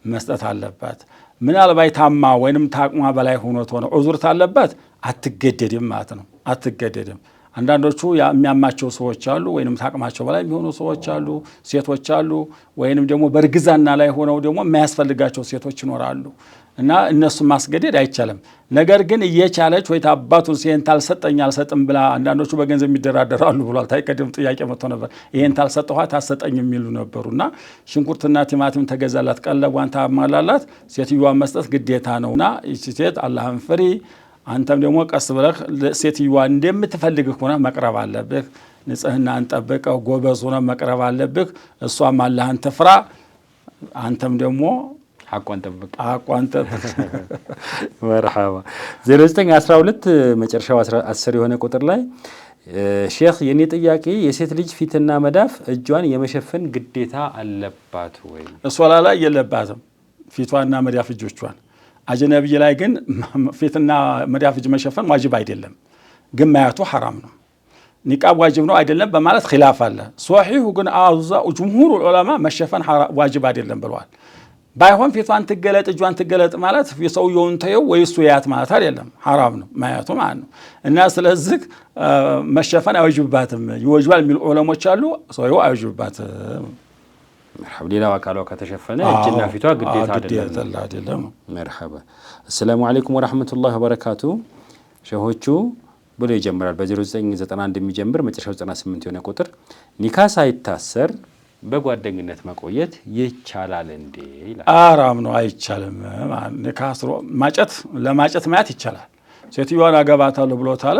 መስጠት አለባት። ምናልባት ታማ ወይንም ታቅሟ በላይ ሆኖት ሆነ ዑዙር ታለባት አትገደድም ማለት ነው። አትገደድም። አንዳንዶቹ የሚያማቸው ሰዎች አሉ፣ ወይንም ታቅማቸው በላይ የሚሆኑ ሰዎች አሉ፣ ሴቶች አሉ። ወይንም ደግሞ በእርግዝና ላይ ሆነው ደግሞ የማያስፈልጋቸው ሴቶች ይኖራሉ እና እነሱን ማስገደድ አይቻልም። ነገር ግን እየቻለች ወይ ታባቱን ሲሄን ታልሰጠኝ አልሰጥም ብላ አንዳንዶቹ በገንዘብ የሚደራደራሉ ብሏል። ታይቀደም ጥያቄ መጥቶ ነበር። ይሄን ታልሰጠኋት አሰጠኝ የሚሉ ነበሩና ሽንኩርትና ቲማቲም ተገዛላት፣ ቀለቧን ታማላላት፣ ሴትዮዋን መስጠት ግዴታ ነውና እቺ ሴት አላህን ፍሪ። አንተም ደግሞ ቀስ ብለህ ሴትዮዋ እንደምትፈልግህ ሆነ መቅረብ አለብህ። ንጽህናን ጠብቀህ ጎበዝ ሆነ መቅረብ አለብህ። እሷም አላህን ትፍራ፣ አንተም ደግሞ አቋን ጠብቅ። መርሐባ። 0912 መጨረሻው 10 የሆነ ቁጥር ላይ ሼክ የኔ ጥያቄ የሴት ልጅ ፊትና መዳፍ እጇን የመሸፈን ግዴታ አለባት ወይ? ሶላ ላይ የለባትም ፊቷና መዳፍ እጆቿን። አጅነብይ ላይ ግን ፊትና መዳፍ እጅ መሸፈን ዋጅብ አይደለም፣ ግን ማያቱ ሐራም ነው። ኒቃብ ዋጅብ ነው አይደለም በማለት ኺላፍ አለ። ሶሒሁ ግን ጅምሁር ዑለማ መሸፈን ዋጅብ አይደለም ብለዋል። ባይሆን ፊቷን ትገለጥ እጇን ትገለጥ ማለት የሰውየውን ተየው ወይ እሱ ያት ማለት አይደለም፣ ሐራም ነው ማየቱ ማለት ነው። እና ስለዚህ መሸፈን አይወጅብባትም፣ ይወጅባል የሚሉ ዑለሞች አሉ። ሰውየው አይወጅብባትም። ሌላው አካሏ ከተሸፈነ እጅና ፊቷ ግዴታ አይደለም። መርሐባ። አሰላሙ አለይኩም ወራህመቱላሂ ወበረካቱ። ሸሆቹ ብሎ ይጀምራል። በ0991 የሚጀምር መጨረሻው 98 የሆነ ቁጥር ኒካ ሳይታሰር በጓደኝነት መቆየት ይቻላል እንዴ ይላል። ሐራም ነው፣ አይቻልም። ኒካ አስሮ ማጨት ለማጨት ማየት ይቻላል። ሴትዮዋን አገባታለሁ ብሎታል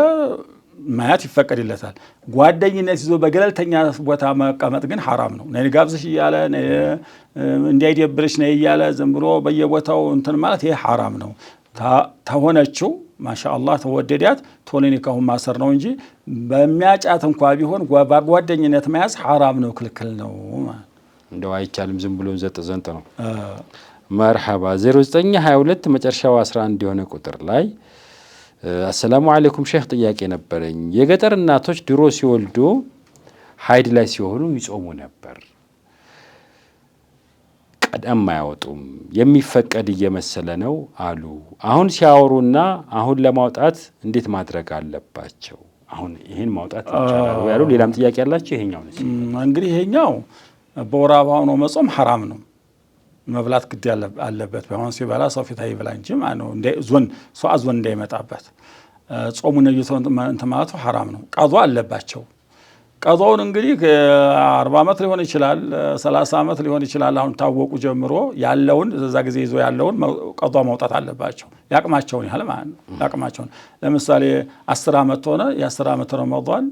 ማየት ይፈቀድለታል። ጓደኝነት ይዞ በገለልተኛ ቦታ መቀመጥ ግን ሐራም ነው። ነይ ጋብዝሽ እያለ እንዳይደብርሽ ነይ እያለ ዝም ብሎ በየቦታው እንትን ማለት ይሄ ሐራም ነው። ተሆነችው ማሻአላህ ተወደዳት ቶሎ ኒካሁን ማሰር ነው እንጂ በሚያጫት እንኳ ቢሆን በጓደኝነት መያዝ ሐራም ነው፣ ክልክል ነው። እንደው አይቻልም፣ ዝም ብሎ ዘንጥ ነው። መርሐባ 0922 መጨረሻው 11 የሆነ ቁጥር ላይ አሰላሙ አለይኩም ሼህ፣ ጥያቄ ነበረኝ። የገጠር እናቶች ድሮ ሲወልዱ ሀይድ ላይ ሲሆኑ ይጾሙ ነበር። ቀደም አያወጡም፣ የሚፈቀድ እየመሰለ ነው አሉ። አሁን ሲያወሩና አሁን ለማውጣት እንዴት ማድረግ አለባቸው? አሁን ይሄን ማውጣት ይቻላል ያሉ ሌላም ጥያቄ ያላቸው ይሄኛው ነው። እንግዲህ ይሄኛው በወር አበባ ሆኖ መጾም ሐራም ነው፣ መብላት ግድ አለበት። በአሁን ሲበላ ሰው ፊት አይብላ እንጂ ማነው ሰው አዞን እንዳይመጣበት ጾሙን ነይተው እንትን ማለቱ ሐራም ነው። ቀዷ አለባቸው። ቀዷውን እንግዲህ 40 ዓመት ሊሆን ይችላል፣ 30 ዓመት ሊሆን ይችላል። አሁን ታወቁ ጀምሮ ያለውን እዛ ጊዜ ይዞ ያለውን ቀዷ ማውጣት አለባቸው፣ ያቅማቸውን ያህል ማለት ነው። ያቅማቸውን ለምሳሌ 10 ዓመት ሆነ፣ የ10 ዓመት ረመዷን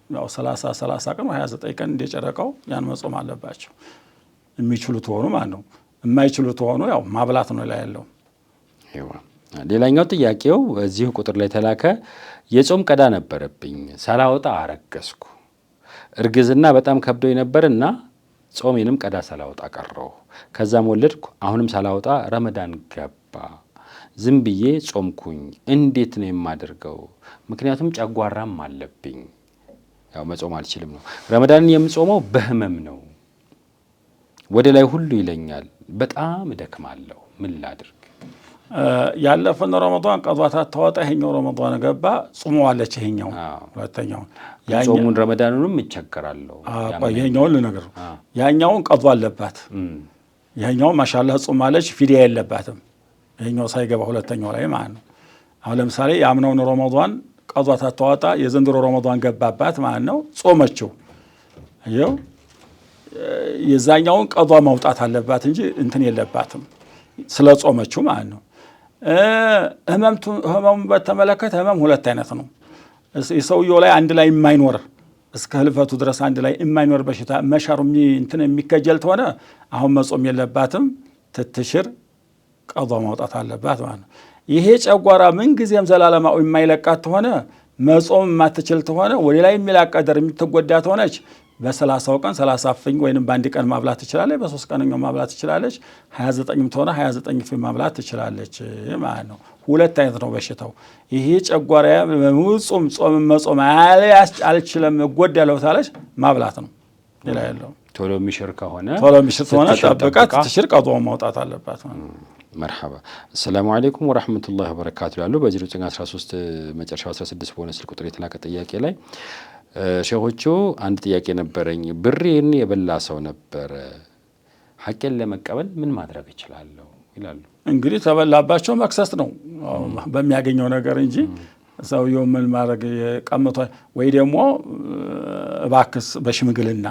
ያው 30 ቀን ወይ 29 ቀን እንደጨረቀው ያን መጾም አለባቸው። የሚችሉት ሆኑ ማለት ነው። የማይችሉት ሆኑ ያው ማብላት ነው ላይ ያለው። ሌላኛው ጥያቄው እዚሁ ቁጥር ላይ ተላከ። የጾም ቀዳ ነበረብኝ፣ ሳላወጣ አረገዝኩ። እርግዝና በጣም ከብዶኝ ነበርና ጾሜንም ቀዳ ሳላወጣ ቀረው። ከዛም ወለድኩ። አሁንም ሳላወጣ ረመዳን ገባ። ዝም ብዬ ጾምኩኝ። እንዴት ነው የማደርገው? ምክንያቱም ጨጓራም አለብኝ። ያው መጾም አልችልም ነው። ረመዳንን የምጾመው በህመም ነው። ወደ ላይ ሁሉ ይለኛል። በጣም እደክማለሁ። ምን ላድርግ? ያለፈን ረመዳን ቀዷታ ተወጣ፣ ይሄኛው ረመዳን ገባ፣ ጾመዋለች። ይሄኛው ሁለተኛው ጾሙን ረመዳኑንም ይቸገራለሁ። ይሄኛውን ልነግር፣ ያኛውን ቀዷ አለባት። ይሄኛው ማሻአላህ ጾማለች፣ ፊዲያ የለባትም። ይሄኛው ሳይገባ ሁለተኛው ላይ ማለት ነው። አሁን ለምሳሌ የአምናውን ረመዳን ቀዷታ ተወጣ፣ የዘንድሮ ረመዳን ገባባት ማለት ነው። ጾመችው ይኸው የዛኛውን ቀዷ ማውጣት አለባት እንጂ እንትን የለባትም ስለ ጾመችው ማለት ነው። ህመሙን በተመለከተ ህመም ሁለት አይነት ነው። የሰውየው ላይ አንድ ላይ የማይኖር እስከ ህልፈቱ ድረስ አንድ ላይ የማይኖር በሽታ መሻሩ እንትን የሚከጀል ተሆነ አሁን መጾም የለባትም፣ ትትሽር ቀዷ ማውጣት አለባት ማለት ነው። ይሄ ጨጓራ ምንጊዜም ዘላለማዊ የማይለቃት ተሆነ መጾም የማትችል ተሆነ ወደ ላይ የሚላቀደር የምትጎዳ ተሆነች በ30 ቀን 30 ፍኝ ወይንም በአንድ ቀን ማብላት ትችላለች። በ3 ቀንኛው ማብላት ትችላለች። 29ም ተሆነ 29 ፍኝ ማብላት ትችላለች ማለት ነው። ሁለት አይነት ነው በሽታው። ይሄ ጨጓራ ጾም መጾም አልችልም እጎዳለሁ ታለች ማብላት ነው። ሌላ ያለው ቶሎ የሚሽር ከሆነ ጠብቃት ትሽር ቀዷን ማውጣት አለባት። መርሐባ። አሰላሙ አለይኩም ወራህመቱላሂ ወበረካቱ ያሉ በ0913 መጨረሻው 16 በሆነ ስልክ ቁጥር የተላከ ጥያቄ ላይ ሼሆቹ አንድ ጥያቄ ነበረኝ። ብሬን የበላ ሰው ነበረ፣ ሐቄን ለመቀበል ምን ማድረግ እችላለሁ ይላሉ። እንግዲህ ተበላባቸው መክሰስ ነው በሚያገኘው ነገር እንጂ ሰውየው ምን ማድረግ ቀምቶ ወይ ደግሞ እባክስ በሽምግልና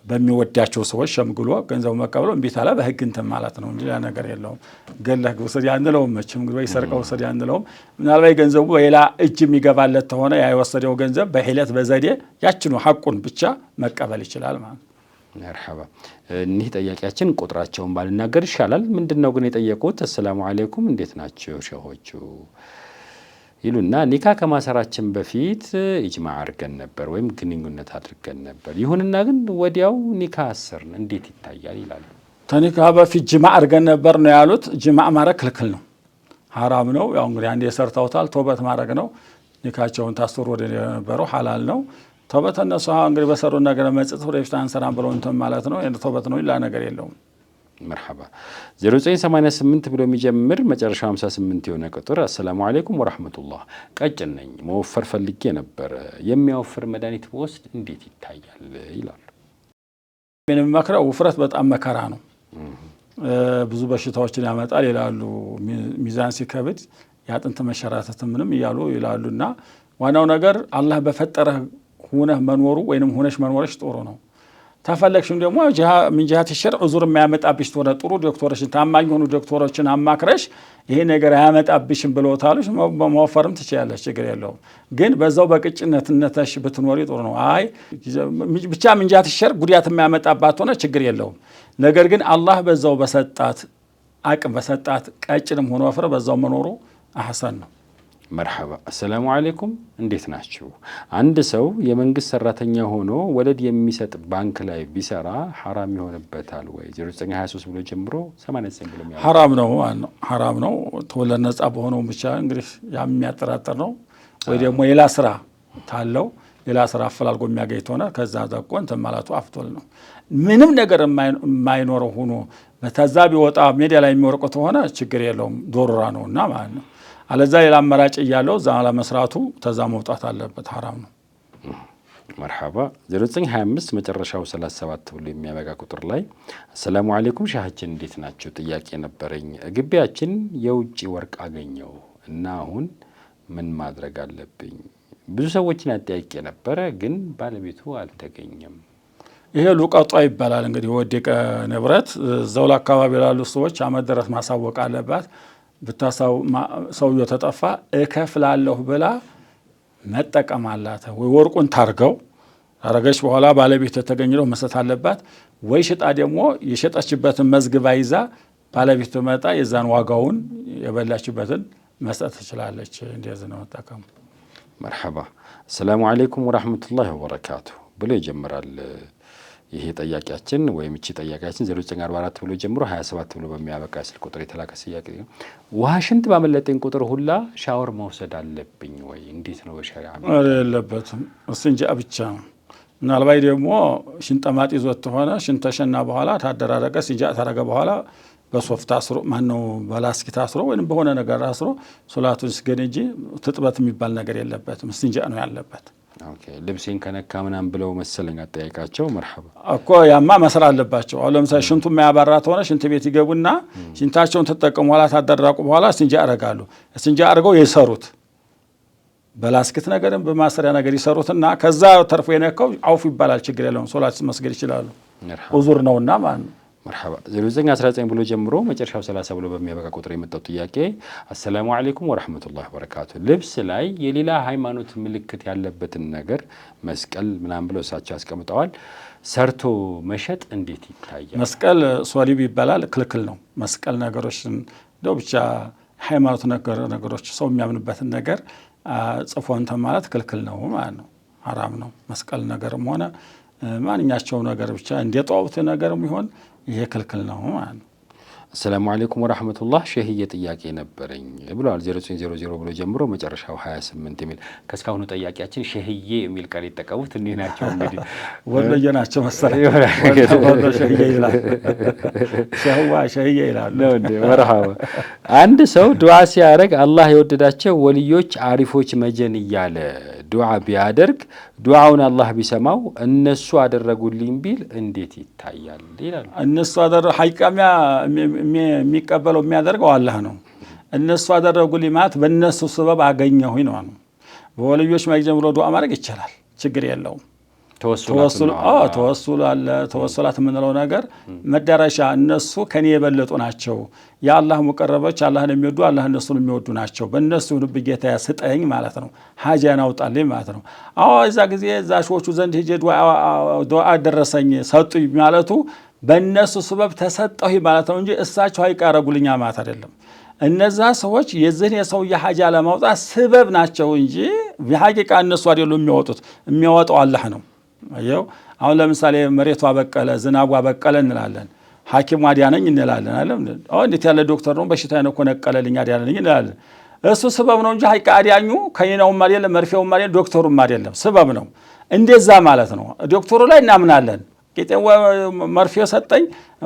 በሚወዳቸው ሰዎች ሸምግሎ ገንዘቡ መቀበሉ እምቢ ታለ በህግ እንትን ማለት ነው እንጂ ያ ነገር የለውም። ገለህ ውሰድ ያንለውም መቼም ወይ ሰርቀው ውሰድ ያንለውም። ምናልባት ገንዘቡ በሌላ እጅ የሚገባለት ተሆነ ያ የወሰደው ገንዘብ በሂለት በዘዴ ያችኑ ሐቁን ብቻ መቀበል ይችላል ማለት ነው። መርሐባ። እኒህ ጠያቂያችን ቁጥራቸውን ባልናገር ይሻላል። ምንድነው ግን የጠየቁት? አሰላሙ አለይኩም እንዴት ናቸው ሸሆቹ ይሉና ኒካ ከማሰራችን በፊት ኢጅማዕ አድርገን ነበር ወይም ግንኙነት አድርገን ነበር። ይሁንና ግን ወዲያው ኒካ አሰርን፣ እንዴት ይታያል ይላሉ። ተኒካ በፊት ጅማዕ አድርገን ነበር ነው ያሉት። ጅማዕ ማድረግ ክልክል ነው፣ ሐራም ነው። ያው እንግዲህ አንዴ ሰርተውታል፣ ተውበት ማድረግ ነው። ኒካቸውን ታስሩ ወደ ነበረው ሐላል ነው። ተውበት እነሱ እንግዲህ በሰሩ ነገር መጽት ወደፊት አንሰራም ብለው እንትን ማለት ነው። ተውበት ነው፣ ሌላ ነገር የለውም። መርሐባ 0988 ብሎ የሚጀምር መጨረሻው 58 የሆነ ቁጥር አሰላሙ አለይኩም ወራህመቱላህ፣ ቀጭን ነኝ መወፈር ፈልጌ ነበር፣ የሚያወፍር መድኃኒት ወስድ እንዴት ይታያል ይላሉ። ምንም መከራ ውፍረት በጣም መከራ ነው፣ ብዙ በሽታዎችን ያመጣል ይላሉ። ሚዛን ሲከብድ ያጥንት መሸራተት ምንም እያሉ ይላሉና ዋናው ነገር አላህ በፈጠረህ ሁነህ መኖሩ ወይንም ሁነሽ መኖርሽ ጥሩ ነው። ተፈለግሽም ደግሞ ምን ጂሃት ሸርዕ ዑዙር የሚያመጣብሽ ተወረ ጥሩ ዶክተሮችን ታማኝ ሆኑ ዶክተሮችን አማክረሽ ይሄ ነገር አያመጣብሽም ብለውታሉሽ መወፈርም ትችያለሽ፣ ችግር የለውም። ግን በዛው በቅጭነትነትሽ ብትኖሪ ጥሩ ነው። አይ ብቻ ምን ጂሃት ሸርዕ ጉዳት የሚያመጣባት ሆነ ችግር የለውም። ነገር ግን አላህ በዛው በሰጣት አቅም በሰጣት ቀጭንም ሆኖ ወፍረ በዛው መኖሩ አህሰን ነው። መርሐባ አሰላሙ አለይኩም እንዴት ናችሁ? አንድ ሰው የመንግስት ሰራተኛ ሆኖ ወለድ የሚሰጥ ባንክ ላይ ቢሰራ ሐራም ይሆንበታል ወይ? 0923 ብሎ ጀምሮ 89 ብሎ ሐራም ነው። ሐራም ነው። ተወለድ ነጻ በሆነው ብቻ እንግዲህ የሚያጠራጥር ነው። ወይ ደግሞ ሌላ ስራ ታለው ሌላ ስራ አፈላልጎ የሚያገኝ ሆነ ከዛ ዘቆ እንትን ማለቱ አፍቶል ነው። ምንም ነገር የማይኖረው ሆኖ በተዛ ቢወጣ ሜዲያ ላይ የሚወርቀው ሆነ ችግር የለውም፣ ዶሮራ ነውና ማለት ነው። አለዛ ሌላ አማራጭ እያለው እዛ ለመስራቱ ተዛ መውጣት አለበት፣ ሐራም ነው። መርሐባ 0925 መጨረሻው 37 ብሎ የሚያበቃ ቁጥር ላይ አሰላሙ አለይኩም ሻሃችን እንዴት ናቸው? ጥያቄ ነበረኝ። ግቢያችን የውጭ ወርቅ አገኘው እና አሁን ምን ማድረግ አለብኝ? ብዙ ሰዎችን አጠያቄ ነበረ፣ ግን ባለቤቱ አልተገኘም። ይሄ ሉቀጧ ይባላል። እንግዲህ ወደቀ ንብረት ዘውል አካባቢ ላሉ ሰዎች አመት ድረስ ማሳወቅ አለባት። ሰውየው ተጠፋ እከፍላለሁ ብላ መጠቀም አላት። ወይ ወርቁን ታርገው ታረገች በኋላ ባለቤት ተገኝለው መስጠት አለባት። ወይ ሽጣ ደግሞ የሸጠችበትን መዝግባ ይዛ ባለቤት መጣ የዛን ዋጋውን የበላችበትን መስጠት ትችላለች። እንደዚህ ነው መጠቀም። መርሐባ ሰላሙ አለይኩም ወራህመቱላሂ ወበረካቱ ብሎ ይጀምራል። ይሄ ጠያቂያችን ወይም እቺ ጠያቂያችን 0944 ብሎ ጀምሮ 27 ብሎ በሚያበቃ ስልክ ቁጥር የተላከ ጥያቄ ነው። ውሃ ሽንት ባመለጠኝ ቁጥር ሁላ ሻወር መውሰድ አለብኝ ወይ? እንዴት ነው በሸሪዓ? የለበትም፣ እስንጃ ብቻ ነው። ምናልባት ደግሞ ሽንጠማጥ ይዞት ሆነ ሽንተሸና በኋላ ታደራረቀ ሲንጃ ታረገ በኋላ በሶፍት አስሮ ማነው በላስኪት አስሮ ወይንም በሆነ ነገር አስሮ ሶላቱን ሲገድ እንጂ ትጥበት የሚባል ነገር የለበትም። እስንጃ ነው ያለበት። ኦኬ ልብሴን ከነካ ምናምን ብለው መሰለኝ አጠያየቃቸው። መርሐባ እኮ ያማ መስራ አለባቸው። አሁን ለምሳሌ ሽንቱ የሚያባራ ተሆነ ሽንት ቤት ይገቡና ሽንታቸውን ተጠቀሙ በኋላ ታደራቁ በኋላ እስንጃ ያረጋሉ። እስንጃ አድርገው የሰሩት በላስኪት ነገርም በማሰሪያ ነገር ይሰሩትና ከዛ ተርፎ የነካው አውፍ ይባላል፣ ችግር የለውም፣ ሶላት መስገድ ይችላሉ። ኡዙር ነውና ማለት ነው። መርሐባ 0919 ብሎ ጀምሮ መጨረሻው 30 ብሎ በሚያበቃ ቁጥር የመጣው ጥያቄ አሰላሙ አለይኩም ወራህመቱላሂ ወበረካቱ። ልብስ ላይ የሌላ ሃይማኖት ምልክት ያለበትን ነገር መስቀል ምናምን ብለው እሳቸው ያስቀምጠዋል። ሰርቶ መሸጥ እንዴት ይታያል? መስቀል ሶሊብ ይባላል፣ ክልክል ነው። መስቀል ነገሮች እንደው ብቻ ሃይማኖት ነገሮች ሰው የሚያምንበትን ነገር ጽፎ እንትን ማለት ክልክል ነው ማለት ነው፣ ሐራም ነው። መስቀል ነገርም ሆነ ማንኛቸው ነገር ብቻ እንደ ጧውት ነገርም ይሆን ይሄ ክልክል ነው ማለት ነው። አሰላሙ አለይኩም ወራህመቱላህ ሸህዬ ጥያቄ ነበረኝ ብለዋል። 0900 ብሎ ጀምሮ መጨረሻው 28 የሚል ከስካሁኑ ጠያቂያችን ሸህዬ የሚል ቃል የተጠቀሙት እኔ ናቸው። እንግዲህ ወሎዬ ናቸው መሰለኝ። ወሎ ሸህዬ ይላል፣ ሸህዋ ሸህዬ ይላል። መርሐባ አንድ ሰው ዱዓ ሲያደርግ አላህ የወደዳቸው ወልዮች አሪፎች መጀን እያለ ዱዓ ቢያደርግ ዱዓውን አላህ ቢሰማው እነሱ አደረጉልኝ ቢል እንዴት ይታያል ይላል። እነሱ ሐቂቃ የሚቀበለው የሚያደርገው አላህ ነው። እነሱ አደረጉልኝ ማለት በእነሱ ሰበብ አገኘሁኝ ነው። በወልዮች መግጀም ብሎ ዱዓ ማድረግ ይቻላል፣ ችግር የለውም። ተወሱል አለ። ተወሱላት የምንለው ነገር መዳረሻ እነሱ ከኔ የበለጡ ናቸው፣ የአላህ ሙቀረቦች አላህን የሚወዱ አላህ እነሱን የሚወዱ ናቸው፣ በእነሱ ልብ ጌታ ስጠኝ ማለት ነው፣ ሀጃን አውጣልኝ ማለት ነው። እዛ ጊዜ እዛ ሾቹ ዘንድ ሂጄ ዱዓ ደረሰኝ ሰጡኝ ማለቱ በእነሱ ስበብ ተሰጠሁ ማለት ነው እንጂ እሳቸው አይቃረጉልኛ ማለት አይደለም። እነዛ ሰዎች የዚህን የሰውዬ ሀጃ ለማውጣት ስበብ ናቸው እንጂ በሐቂቃ እነሱ አይደሉም የሚያወጡት፣ የሚያወጣው አላህ ነው። አየው አሁን ለምሳሌ መሬቷ በቀለ ዝናቧ በቀለ እንላለን፣ ሐኪሙ አዳነኝ እንላለን አይደል? እንዴት ያለ ዶክተር ነው በሽታ ነው እኮ ነቀለልኝ አዳነኝ እንላለን። እሱ ሰበብ ነው እንጂ ሐቂቃ አዳኙ ከይናውም አይደለም መርፌውም አይደለም ዶክተሩም አይደለም ሰበብ ነው እንደዛ ማለት ነው ዶክተሩ ላይ እናምናለን ቄጤው መርፌ ሰጠኝ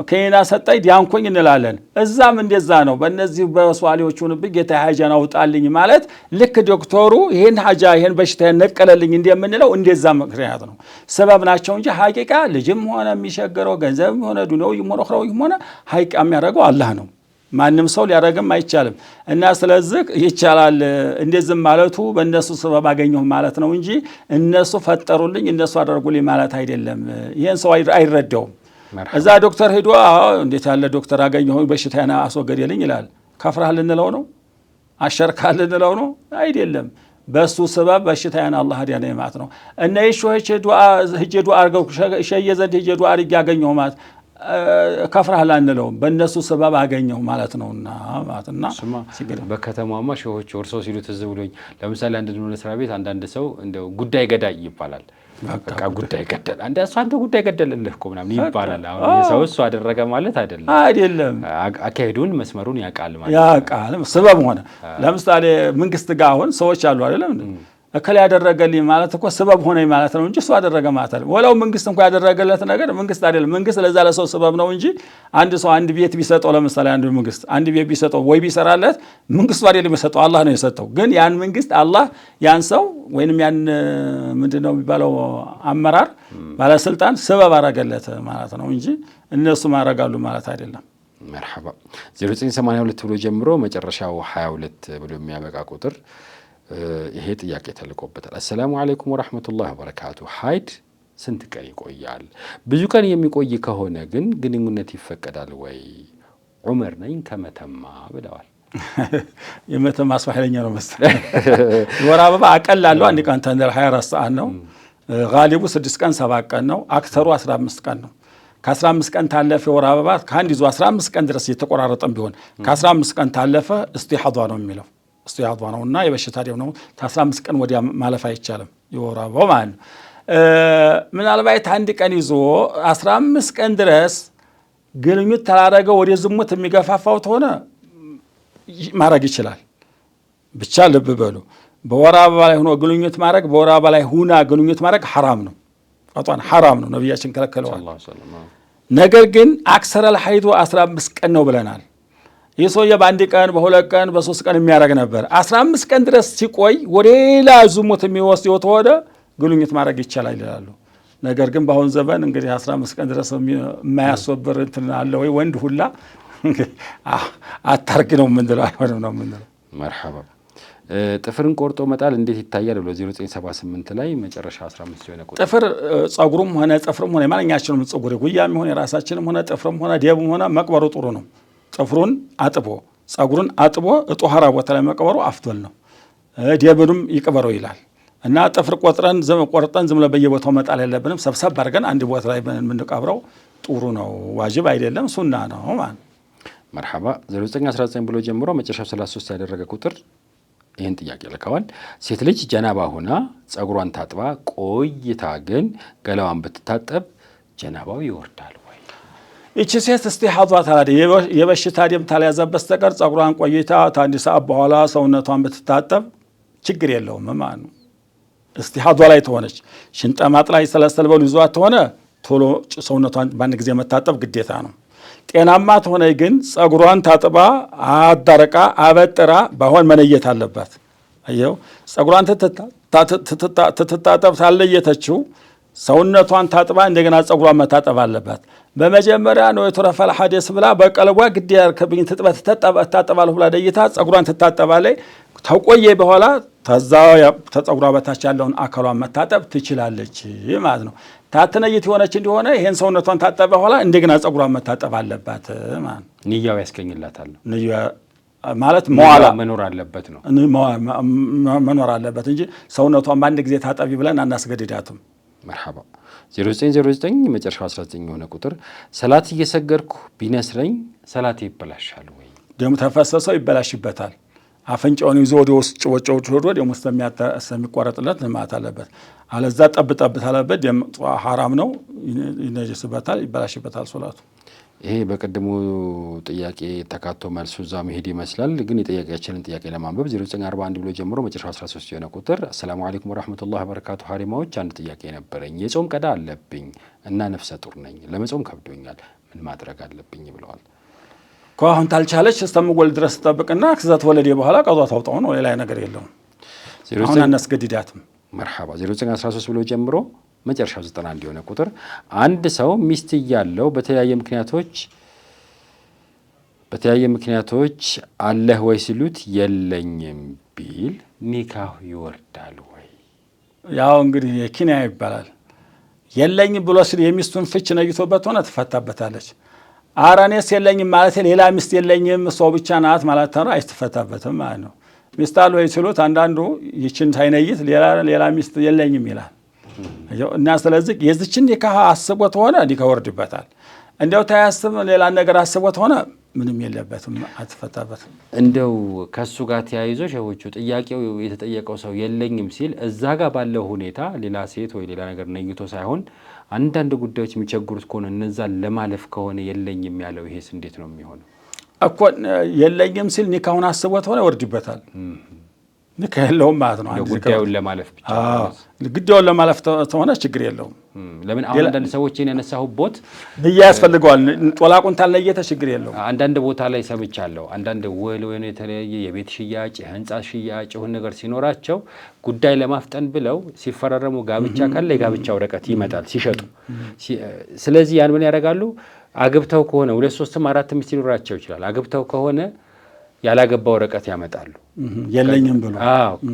ከይና ሰጠኝ ዲያንኮኝ እንላለን እዛም እንደዛ ነው በእነዚህ በሷሊዎቹን በጌታ ሐጃን አውጣልኝ ማለት ልክ ዶክተሩ ይሄን ሐጃ ይሄን በሽታ ነቀለልኝ እንደምንለው እንደዛ ምክንያት ነው ሰበብ ናቸው እንጂ ሐቂቃ ልጅም ሆነ የሚሸገረው ገንዘብም ሆነ ዱንያውም ሆነ ኸራውም ሆነ ሐቂቃ የሚያደርገው አላህ ነው ማንም ሰው ሊያደርግም አይቻልም እና ስለዚህ ይቻላል እንደዚህ ማለቱ በእነሱ ሰበብ አገኘሁ ማለት ነው እንጂ እነሱ ፈጠሩልኝ እነሱ አደረጉልኝ ማለት አይደለም ይሄን ሰው አይረዳውም እዛ ዶክተር ሄዶ እንዴት ያለ ዶክተር አገኘሁ በሽታና አስወገደልኝ ይላል ከፍራህ ልንለው ነው አሸርካህ ልንለው ነው አይደለም በሱ ሰበብ በሽታና አላህ አዳነኝ ማለት ነው እና ይሾህ ዱዓ አርገው ሸየዘድ ዱዓ አርግ ያገኘሁ ማለት ከፍራህ ላንለው በእነሱ ሰበብ አገኘሁ ማለት ነውና ማለትና በከተማማ ሸሆች ወርሶ ሲሉ ተዘብሎኝ ለምሳሌ አንድ ነው ለስራ ቤት አንድ ሰው እንደው ጉዳይ ገዳይ ይባላል በቃ ጉዳይ ገደል አንተ ጉዳይ ገደልልህ እኮ ምናምን ይባላል አሁን የሰው እሱ አደረገ ማለት አይደለም አካሄዱን መስመሩን ያቃል ሰበብ ሆነ ለምሳሌ መንግስት ጋር አሁን ሰዎች አሉ አይደለም እከለ ያደረገልኝ ማለት እኮ ሰበብ ሆነኝ ማለት ነው እንጂ እሱ አደረገ ማለት አይደለም ወላው መንግስት እንኳን ያደረገለት ነገር መንግስት አይደለም መንግስት ለዛ ለሰው ሰበብ ነው እንጂ አንድ ሰው አንድ ቤት ቢሰጠው ለምሳሌ አንድ መንግስት አንድ ቤት ቢሰጠው ወይ ቢሰራለት መንግስቱ አይደለም የሰጠው አላህ ነው የሰጠው ግን ያን መንግስት አላህ ያን ሰው ወይንም ያን ምንድነው የሚባለው አመራር ባለስልጣን ሰበብ አረጋለት ማለት ነው እንጂ እነሱ ማረጋሉ ማለት አይደለም መርሐባ 0982 ብሎ ጀምሮ መጨረሻው 22 ብሎ የሚያበቃ ቁጥር ይሄ ጥያቄ ተልቆበታል አሰላሙ አለይኩም ወራህመቱላሂ ወበረካቱ ሀይድ ስንት ቀን ይቆያል ብዙ ቀን የሚቆይ ከሆነ ግን ግንኙነት ይፈቀዳል ወይ ዑመር ነኝ ከመተማ ብለዋል የመተማ አስፋህለኛ ነው መሰለኝ ወር አበባ አቀላለው አንድ ቀን ተንደር 24 ሰዓት ነው ጋሊቡ 6 ቀን 7 ቀን ነው አክተሩ 15 ቀን ነው ከ15 ቀን ታለፈ ወር አበባ ካንድ ይዞ 15 ቀን ድረስ የተቆራረጠም ቢሆን ከ15 ቀን ታለፈ እስቲሐዷ ነው የሚለው እስቲያዷ ነውና የበሽታ ደም ነው 15 ቀን ወዲያ ማለፍ አይቻልም ይወራው ማለት ምናልባት አንድ ቀን ይዞ 15 ቀን ድረስ ግንኙነት ተላረገው ወደ ዝሙት የሚገፋፋው ተሆነ ማረግ ይችላል ብቻ ልብ በሉ በወር አበባ ላይ ሆኖ ግንኙነት ማረግ በወር አበባ ላይ ሁና ግንኙነት ማረግ حرام ነው አጣን حرام ነው ነብያችን ከለከለዋል ነገር ግን አክሰረል ሐይዱ 15 ቀን ነው ብለናል የሶየ በአንድ ቀን በሁለት ቀን በሶስት ቀን የሚያረግ ነበር 15 ቀን ድረስ ሲቆይ ወዴላ ዝሙት የሚወስደው ተወደ ግንኙነት ማድረግ ይቻላል ይላሉ ነገር ግን በአሁን ዘመን እንግዲህ 15 ቀን ድረስ የማያስወብር እንትን አለ ወይ ወንድ ሁላ አታርቂ ነው ምንድነው አይሆንም ነው ምንድነው መርሐባ ጥፍርን ቆርጦ መጣል እንዴት ይታያል ብሎ 0978 ላይ መጨረሻ 15 የሆነ ቁጥር ጥፍር ጸጉሩም ሆነ ጥፍርም ሆነ ማንኛችንም ጸጉር ጉያም ሆነ ራሳችንም ሆነ ጥፍርም ሆነ ደብም ሆነ መቅበሩ ጥሩ ነው ጥፍሩን አጥቦ ጸጉሩን አጥቦ ጧሃራ ቦታ ላይ መቀበሩ አፍዶል ነው ደብንም ይቀበረው ይላል እና ጥፍር ቆርጠን ዝም ለበየቦታው መጣል ያለብንም ሰብሰብ አድርገን አንድ ቦታ ላይ ምንቀብረው ጥሩ ነው ዋጅብ አይደለም ሱና ነው ማለት መርሐባ 0919 ብሎ ጀምሮ መጨረሻ 33 ያደረገ ቁጥር ይሄን ጥያቄ ልከዋል ሴት ልጅ ጀናባ ሆና ጸጉሯን ታጥባ ቆይታ ግን ገላዋን ብትታጠብ ጀናባው ይወርዳል እቺ ሴት እስቲሐዷ ታዲያ የበሽታ ደም ታልያዘበት በስተቀር ጸጉሯን ቆይታ ታንዲ ሰዓት በኋላ ሰውነቷን ብትታጠብ ችግር የለውም ማለት ነው እስቲሐዷ ላይ ተሆነች ሽንጠማጥ ላይ ሰለሰልበሉ ይዟት ሆነ ቶሎ ሰውነቷን ባንድ ጊዜ መታጠብ ግዴታ ነው ጤናማ ተሆነ ግን ጸጉሯን ታጥባ አዳረቃ አበጥራ ባሆን መነየት አለባት አየው ጸጉሯን ትታጠብ ታለየተችው ሰውነቷን ታጥባ እንደገና ጸጉሯን መታጠብ አለባት በመጀመሪያ ነው የተረፈለ ሐዲስ ብላ በቀለቧ ግድ ያርከብኝ ትታጠባለሁ ብላ ደይታ ጸጉሯን ትታጠባለች ተቆየ በኋላ ተጸጉሯ በታች ያለውን አካሏን መታጠብ ትችላለች ማለት ነው ታተነይት የሆነች እንደሆነ ይሄን ሰውነቷን ታጠበ በኋላ እንደገና ጸጉሯን መታጠብ አለባት ማለት ንያው ያስገኝላታል ንያ ማለት መዋላ መኖር አለበት ነው መኖር አለበት እንጂ ሰውነቷን በአንድ ጊዜ ታጠቢ ብለን አናስገድዳትም መርሐባ 0909 መጨረሻው 19 የሆነ ቁጥር ሰላት እየሰገድኩ ቢነስረኝ ሰላት ይበላሻል ወይ ደም ተፈሰሰው ይበላሽበታል አፈንጫውን ይዞ ወደ ውስጥ ወጪው ወደ ደም ውስጥ የሚያቆረጥለት ማለት አለበት አለዛ ጠብ ታለበት ደም حرام ነው ይነጅስበታል ይበላሽበታል ሶላቱ ይሄ በቀደሙ ጥያቄ ተካቶ መልሱ እዛ መሄድ ይመስላል። ግን የጥያቄያችንን ጥያቄ ለማንበብ 0941 ብሎ ጀምሮ መጨረሻው 13 የሆነ ቁጥር አሰላሙ አለይኩም ወራህመቱላሂ ወበረካቱ ሀሪማዎች፣ አንድ ጥያቄ ነበረኝ። የጾም ቀዳ አለብኝ እና ነፍሰ ጡር ነኝ። ለመጾም ከብዶኛል። ምን ማድረግ አለብኝ ብለዋል። አሁን ታልቻለች እስከምትወልድ ድረስ ትጠብቅና ከዛ ተወለደ በኋላ ቀዷ ታውጣው ነው። ሌላ ነገር የለውም። አሁን አናስገድዳትም። መርሐባ 0913 ብሎ ጀምሮ መጨረሻው 91 የሆነ ቁጥር አንድ ሰው ሚስት እያለው በተለያየ ምክንያቶች አለህ ወይ ሲሉት የለኝም ቢል ኒካሁ ይወርዳል ወይ? ያው እንግዲህ የኪንያ ይባላል። የለኝም ብሎ ሲል የሚስቱን ፍች ነይቶበት ሆነ ትፈታበታለች። አራኔስ የለኝም ማለት ሌላ ሚስት የለኝም እሷ ብቻ ናት ማለት ነው። አይስተፈታበትም ማለት ነው። ሚስት አለ ወይ ሲሉት አንዳንዱ ይችን ሳይነይት ሌላ ሚስት የለኝም ይላል እና ስለዚህ የዚችን ኒካህ አስቦት ሆነ ኒካህ ወርድበታል። እንደው ታያስብ ሌላ ነገር አስቦት ሆነ ምንም የለበትም፣ አትፈታበትም። እንደው ከሱ ጋር ተያይዞ ሸሆቹ ጥያቄው የተጠየቀው ሰው የለኝም ሲል እዛ ጋር ባለው ሁኔታ ሌላ ሴት ወይ ሌላ ነገር ነይቶ ሳይሆን አንዳንድ ጉዳዮች የሚቸግሩት ከሆነ እነዛን ለማለፍ ከሆነ የለኝም ያለው ይሄስ እንዴት ነው የሚሆነው? እኮ የለኝም ሲል ኒካሁን አስቦት ሆነ ወርድበታል። ኒካህ የለውም ማለት ነው። ጉዳዩን ለማለፍ ብቻ ጉዳዩን ለማለፍ ተሆነ ችግር የለውም። ለምን አሁን አንዳንድ ሰዎችን ያነሳሁበት ብያ ያስፈልገዋል። ጦላቁን ታልነየተ ችግር የለውም። አንዳንድ ቦታ ላይ ሰምቻለሁ። አንዳንድ ውል ወይ የተለያየ የቤት ሽያጭ፣ የህንጻ ሽያጭ ይሁን ነገር ሲኖራቸው ጉዳይ ለማፍጠን ብለው ሲፈራረሙ ጋብቻ ካለ የጋብቻ ወረቀት ይመጣል ሲሸጡ። ስለዚህ ያን ምን ያደርጋሉ? አግብተው ከሆነ 2 3 4 ሚስት ሊኖራቸው ይችላል። አግብተው ከሆነ ያላገባ ወረቀት ያመጣሉ የለኝም ብሎ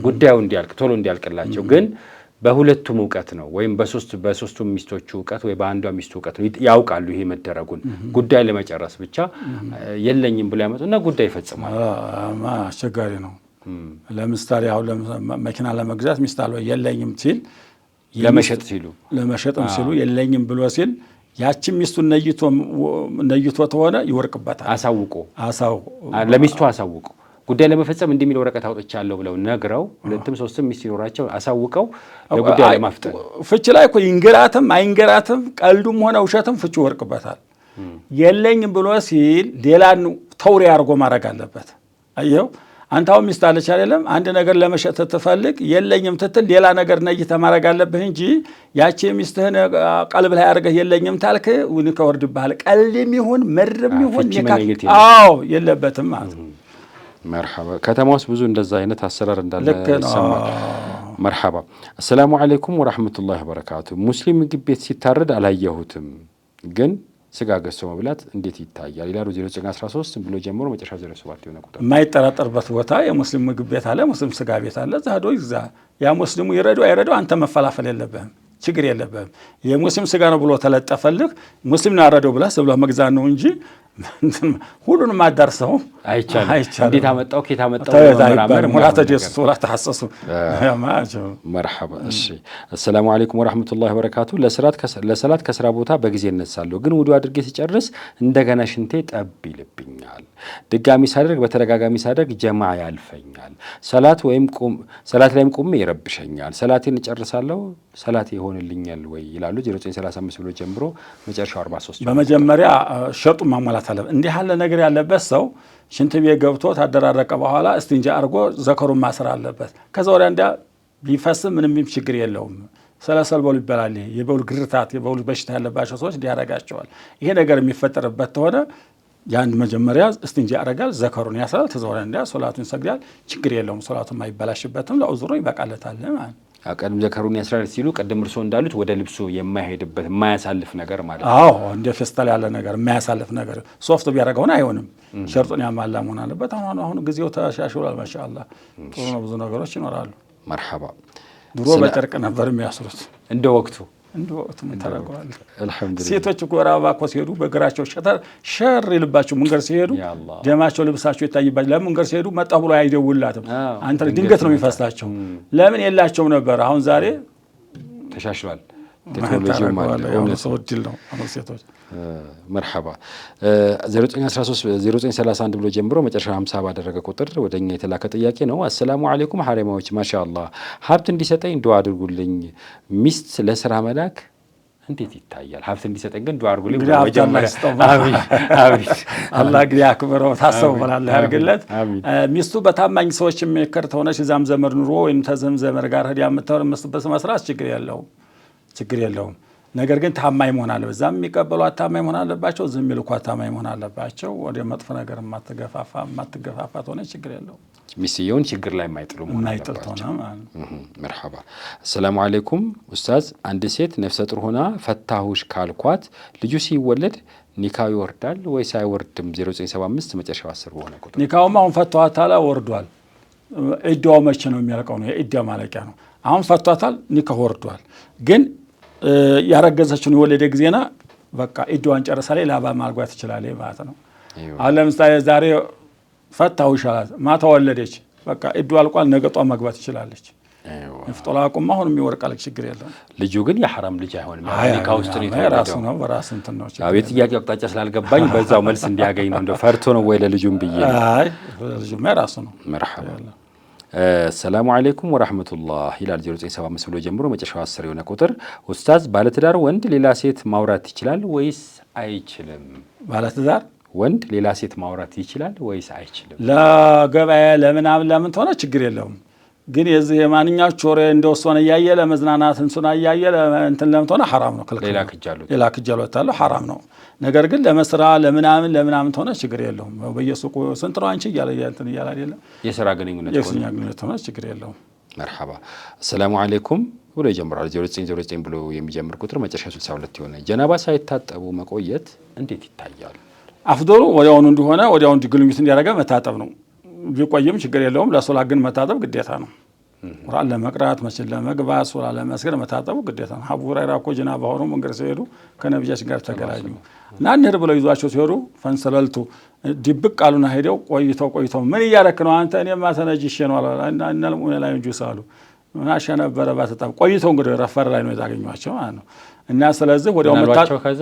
ጉዳዩ እንዲያልቅ ቶሎ እንዲያልቅላቸው። ግን በሁለቱም እውቀት ነው ወይም በሶስቱም ሚስቶቹ እውቀት ወይ በአንዷ ሚስቱ እውቀት ነው ያውቃሉ ይሄ መደረጉን። ጉዳይ ለመጨረስ ብቻ የለኝም ብሎ ያመጡና ጉዳይ ይፈጽማሉ። አስቸጋሪ ነው። ለምሳሌ አሁን መኪና ለመግዛት ሚስት አለ የለኝም ሲል ለመሸጥም ሲሉ የለኝም ብሎ ሲል ያቺ ሚስቱን ነይቶ ተሆነ ይወርቅበታል። ለሚስቱ አሳውቁ ጉዳይ ለመፈጸም እንደሚል ወረቀት አውጥቻለሁ ብለው ነግረው 2 3 ሚስት ይኖራቸው አሳውቀው ለጉዳይ ለማፍጠን ፍች ላይ እኮ ይንገራትም አይንገራትም ቀልዱም ሆነ ውሸትም ፍቹ ይወርቅበታል። የለኝም ብሎ ሲል ሌላን ተውሪ አድርጎ ማድረግ አለበት። አየው አንተ አሁን ሚስት አለች አይደለም፣ አንድ ነገር ለመሸጥ ትፈልግ የለኝም ትትል ሌላ ነገር ነይተህ ማድረግ አለብህ እንጂ ያቺ ሚስትህን ቀልብ ላይ አድርገህ የለኝም ታልክ ኒካህ ይወርድብሃል። ቀልድም ይሁን ምርም ይሁን ኒካህ የለበትም ማለት ነው። መርሐባ ከተማ ውስጥ ብዙ እንደዛ አይነት አሰራር እንዳለ ይሰማል። መርሐባ አሰላሙ አለይኩም ወራህመቱላሂ ወበረካቱ። ሙስሊም ምግብ ቤት ሲታረድ አላየሁትም፣ ግን ስጋ ገዝቶ መብላት እንዴት ይታያል ይላሉ። 0913 ብሎ ጀምሮ መጨረሻ 07 የሆነ ቁጥር የማይጠራጠርበት ቦታ የሙስሊም ምግብ ቤት አለ፣ ሙስሊም ስጋ ቤት አለ። ዛዶ ይዛ ያ ሙስሊሙ ይረዱ አይረዱ አንተ መፈላፈል የለብህም፣ ችግር የለብህም። የሙስሊም ስጋ ነው ብሎ ተለጠፈልህ ሙስሊም ነው ያረደው ብለህ ስለህ መግዛት ነው እንጂ ሁሉንም አዳርሰው አይቻልም። እንዴት አመጣው ከየት አመጣው መራመር ሙላተ ጀሱ ወላ ተሐሰሱ ያማጆ መርሐባ። እሺ አሰላሙ አለይኩም ወራህመቱላሂ ወበረካቱ። ለሰላት ከስራ ቦታ በጊዜ እነሳለሁ፣ ግን ውዱ አድርጌ ሲጨርስ እንደገና ሽንቴ ጠብ ይልብኛል። ድጋሚ ሳደርግ በተደጋጋሚ ሳደርግ ጀማዓ ያልፈኛል። ሰላት ላይም ቁሜ ይረብሸኛል። ሰላቴን እጨርሳለሁ፣ ሰላቴ ይሆንልኛል ወይ ይላሉ። 0935 ብሎ ጀምሮ መጨረሻው 43 በመጀመሪያ ሸርጡ ማሟላት አለ። እንዲህ ያለ ነገር ያለበት ሰው ሽንት ቤት ገብቶ ታደራረቀ በኋላ እስቲንጃ አድርጎ ዘከሩን ማሰር አለበት። ከዛ ወዲያ እንዲያ ቢፈስም ምንም ችግር የለውም። ሰለሰል በሉ ይባላል። የበውል ግርታት የበውል በሽታ ያለባቸው ሰዎች ሊያረጋቸዋል። ይሄ ነገር የሚፈጠርበት ተሆነ ያን መጀመሪያ እስቲንጃ ያደርጋል፣ ዘከሩን ያሰራል። ከዛ ወዲያ እንዲያ ሶላቱን ይሰግዳል። ችግር የለውም። ሶላቱን አይበላሽበትም። ለኡዝሩ ይበቃለታል ማለት ቀድም ዘከሩን ያስራል ሲሉ ቀድም እርሶ እንዳሉት ወደ ልብሱ የማይሄድበት የማያሳልፍ ነገር ማለት ነው። እንደ ፌስታል ያለ ነገር የማያሳልፍ ነገር ሶፍት ቢያደርገው አይሆንም። ሸርጡን ያሟላ መሆን አለበት። አሁን ጊዜው ተሻሽሏል። ማሻአላህ ጥሩ ነው። ብዙ ነገሮች ይኖራሉ። መርሐባ። ድሮ በጨርቅ ነበር የሚያስሩት እንደ ወቅቱ ተረጋግጧል። አልሐምዱሊላህ። ሴቶች እኮ ራባ እኮ ሲሄዱ በእግራቸው ሸር ይልባቸው መንገድ ሲሄዱ ደማቸው ልብሳቸው ይታይባቸው። ለምን መንገድ ሲሄዱ መጣ ብሎ አይደውላትም። አንተ ድንገት ነው የሚፈስታቸው። ለምን የላቸው ነበር። አሁን ዛሬ ተሻሽሏል። ቴክኖሎጂው ማለት ነው። ሰው ድል ነው አሁን ሴቶች። መርሐባ 0931 ብሎ ጀምሮ መጨረሻ 50 ባደረገ ቁጥር ወደኛ የተላከ ጥያቄ ነው። አሰላሙ አለይኩም ሐሪማዎች፣ ማሻአላህ ሀብት እንዲሰጠኝ ዱዓ አድርጉልኝ። ሚስት ለስራ መላክ እንዴት ይታያል? ሀብት እንዲሰጠን ግን ዱዓ አድርጉልኝ። አላህ ግን ያክብረው ታሰው በላለ ያርግለት። ሚስቱ በታማኝ ሰዎች የሚከር ተሆነች እዛም ዘመድ ኑሮ ወይም ተዘመድ ጋር ሄዳ የምትተርመስበት መስራት ችግር የለውም። ነገር ግን ታማኝ መሆን አለበት። እዛም የሚቀበሏት ታማኝ መሆን አለባቸው፣ ዝም የሚልኳት ታማኝ መሆን አለባቸው። ወደ መጥፎ ነገር የማትገፋፋ ተሆነች ችግር የለውም። ሚስየውን ችግር ላይ የማይጥሉ መሆን አለባቸው። መርሐባ። አሰላሙ አለይኩም ኡስታዝ፣ አንድ ሴት ነፍሰ ጡር ሆና ፈታሁሽ ካልኳት ልጁ ሲወለድ ኒካው ይወርዳል ወይስ አይወርድም? 0975 መጨረሻው 10 በሆነ ቁጥር ኒካውማ አሁን ፈቷታል ወርዷል። ኢዳው መቼ ነው የሚያልቀው? ነው የኢዳ ማለቂያ ነው። አሁን ፈቷታል፣ ኒካው ወርዷል። ግን ያረገዘችውን የወለደ ጊዜና በቃ ኢዳዋን ጨርሳ ላይ ላባ ማግባት ትችላለች ማለት ነው። አሁን ለምሳሌ ዛሬ ፈታሁሽ አላት፣ ማታ ወለደች፣ በቃ ኢዳው አልቋል፣ ነገ ጧት ማግባት ትችላለች። ፍጦላ አቁም አሁን የሚወርቃል ችግር የለም። ልጁ ግን የሐራም ልጅ አይሆንም። ኒካው ውስጥ ነው ራሱ ነው በራስ እንትን ነው። አዎ የጥያቄ አቅጣጫ ስላልገባኝ በዛው መልስ እንዲያገኝ ነው። እንደው ፈርቶ ነው ወይ ለልጁም ብዬ። አይ ልጁም ራሱ ነው። መርሐባ። ሰላሙ አለይኩም ወራህመቱላህ ይላል 0975 ብሎ ጀምሮ መጨረሻው 10 የሆነ ቁጥር። ኡስታዝ ባለትዳር ወንድ ሌላ ሴት ማውራት ይችላል ወይስ አይችልም? ባለትዳር ወንድ ሌላ ሴት ማውራት ይችላል ወይስ አይችልም? ለገበያ ለምን ሆነ ችግር የለውም። ግን የዚህ የማንኛውም ቾሬ እንደወሰነ እያየ ለመዝናናት እንሱና እያየ እንትን ለምትሆነ ሐራም ነው። ሌላ ክጃሎት አለ ሐራም ነው። ነገር ግን ለመስራ ለምናምን ሆነ ችግር የለውም። በየሱቁ ስንት ነው አንቺ እያለ እንትን እያለ አይደለም የሥራ ግንኙነት ሆነ ችግር የለውም። መርሐባ። ሰላሙ አለይኩም ብሎ ይጀምራል 0909 ብሎ የሚጀምር ቁጥር መጨረሻ 62 የሆነ ጀናባ ሳይታጠቡ መቆየት እንዴት ይታያል? አፍዶሩ ወዲያውኑ እንደሆነ ወዲያውኑ ግንኙነት እንዲያደርጋ መታጠብ ነው። ቢቆይም ችግር የለውም። ለሶላት ግን መታጠብ ግዴታ ነው። ቁርአን ለመቅራት መስጂድ ለመግባት ሶላት ለመስገድ መታጠቡ ግዴታ ነው። አቡ ሁረይራ እኮ ጀናባ ሆኖ መንገድ ሲሄዱ ከነብያችን ጋር ተገናኙ እና እንሂድ ብለው ይዟቸው ሲሄዱ ፈንሰለልቱ ድብቅ አሉና ሄደው ቆይተው ምን እያደረክ ነው አንተ? እኔማ ተነጅሼ ነው አሉ። እና ለሙእሚን ላይ እንጂ ሳሉ ምናሻ ነበረ ባተጣም ቆይተው እንግዲህ ረፈር ላይ ነው የታገኟቸው ማለት ነው። እና ስለዚህ ወዲያው መታጠብ ከዛ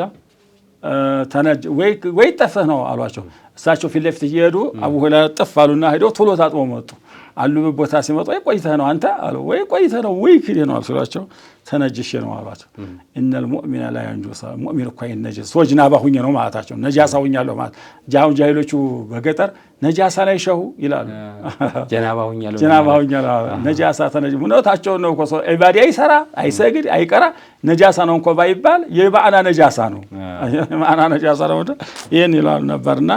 ወይ ጠፍህ ነው አሏቸው። እሳቸው ፊት ለፊት እየሄዱ አቡ ሁረይራ ጥፍ አሉና ሄደው ቶሎ ታጥበው መጡ። አሉበት ቦታ ሲመጡ ወይ ቆይተህ ነው አንተ አሉ። ወይ ቆይተህ ነው ወይ ክዴ ነው አሏቸው። ተነጅሼ ነው አሏቸው። ኢነል ሙእሚነ ላ የንጁስ ሙእሚን እኮ አይነጅስ ሰው ጅናባ ሁኜ ነው ማለታቸው። ነጃሳ ሁኛለሁ ማለት ጃሂሎቹ በገጠር ነጃሳ ላይ ሸሁ ይላሉ። ጀናባ ሁኛለሁ ነጃሳ ተነጅ ሙነታቸው ነው እኮ ሰው ኢባዳ አይሰራ አይሰግድ አይቀራ ነጃሳ ነው እንኳን ባይባል የባዕና ነጃሳ ነው ማዕና ነጃሳ ነው ይሄን ይላሉ ነበርና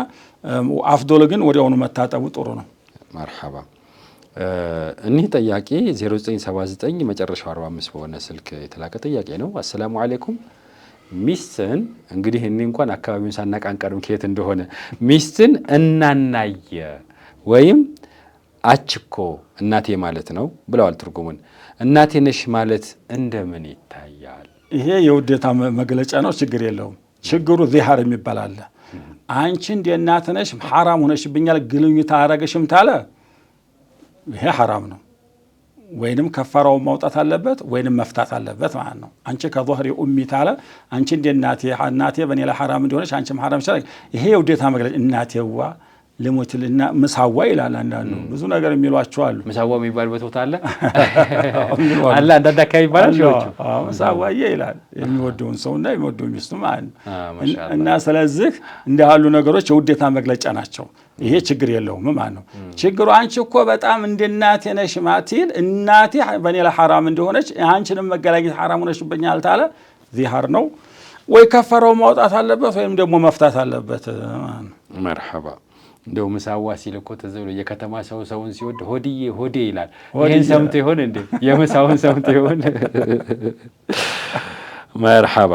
አፍዶል ግን ወዲያውኑ መታጠቡ ጥሩ ነው። መርሐባ። እኒህ ጥያቄ 0979 መጨረሻው 45 በሆነ ስልክ የተላከ ጥያቄ ነው። አሰላሙ አለይኩም ሚስትን እንግዲህ እኔ እንኳን አካባቢውን ሳናቃንቀርም ከየት እንደሆነ ሚስትን እናናየ ወይም አችኮ እናቴ ማለት ነው ብለዋል። ትርጉሙን እናቴ ነሽ ማለት እንደምን ይታያል? ይሄ የውዴታ መግለጫ ነው። ችግር የለውም። ችግሩ ዚሃር የሚባል አለ። አንቺ እንደ እናት ነሽ ሐራም ሆነሽብኛል ግንኙነት አረገሽም ታለ ይሄ ሐራም ነው። ወይንም ከፋራው ማውጣት አለበት ወይንም መፍታት አለበት ማለት ነው። አንቺ ከظهر ኡሚ ታለ አንቺ እንደ እናቴ በኔ ላይ ሐራም እንደሆነች አንቺም ሐራም ይችላል። ይሄ የውዴታ መግለጫ እናቴዋ ለሞትልና ምሳዋ ይላል። አንዳንዱ ብዙ ነገር የሚሏቸው አሉ። ምሳዋ የሚባልበት ቦታ አለ አለ አንዳንድ አካባቢ ይባላል። ምሳዋዬ ይላል የሚወደውን ሰውና የሚወደው ሚስቱ ማለት ነው። እና ስለዚህ እንደ ያሉ ነገሮች የውዴታ መግለጫ ናቸው። ይሄ ችግር የለውም ማለት ነው። ችግሩ አንቺ እኮ በጣም እንደ እናቴ ነሽ ማቲል እናቴ በኔ ላይ ሐራም እንደሆነች አንቺንም መገላገት ሐራም ሆነሽብኛል ታለ ዚሃር ነው። ወይ ከፈረው ማውጣት አለበት ወይም ደግሞ መፍታት አለበት ማለት ነው። መርሐባ። እንደው ምሳዋ ሲል እኮ ተዘብሎ የከተማ ሰውን ሲወድ ሆዴ ይላል። ይሄን ሰምቶ ይሆን እንዴ? የምሳውን ሰምቶ ይሆን? መርሐባ።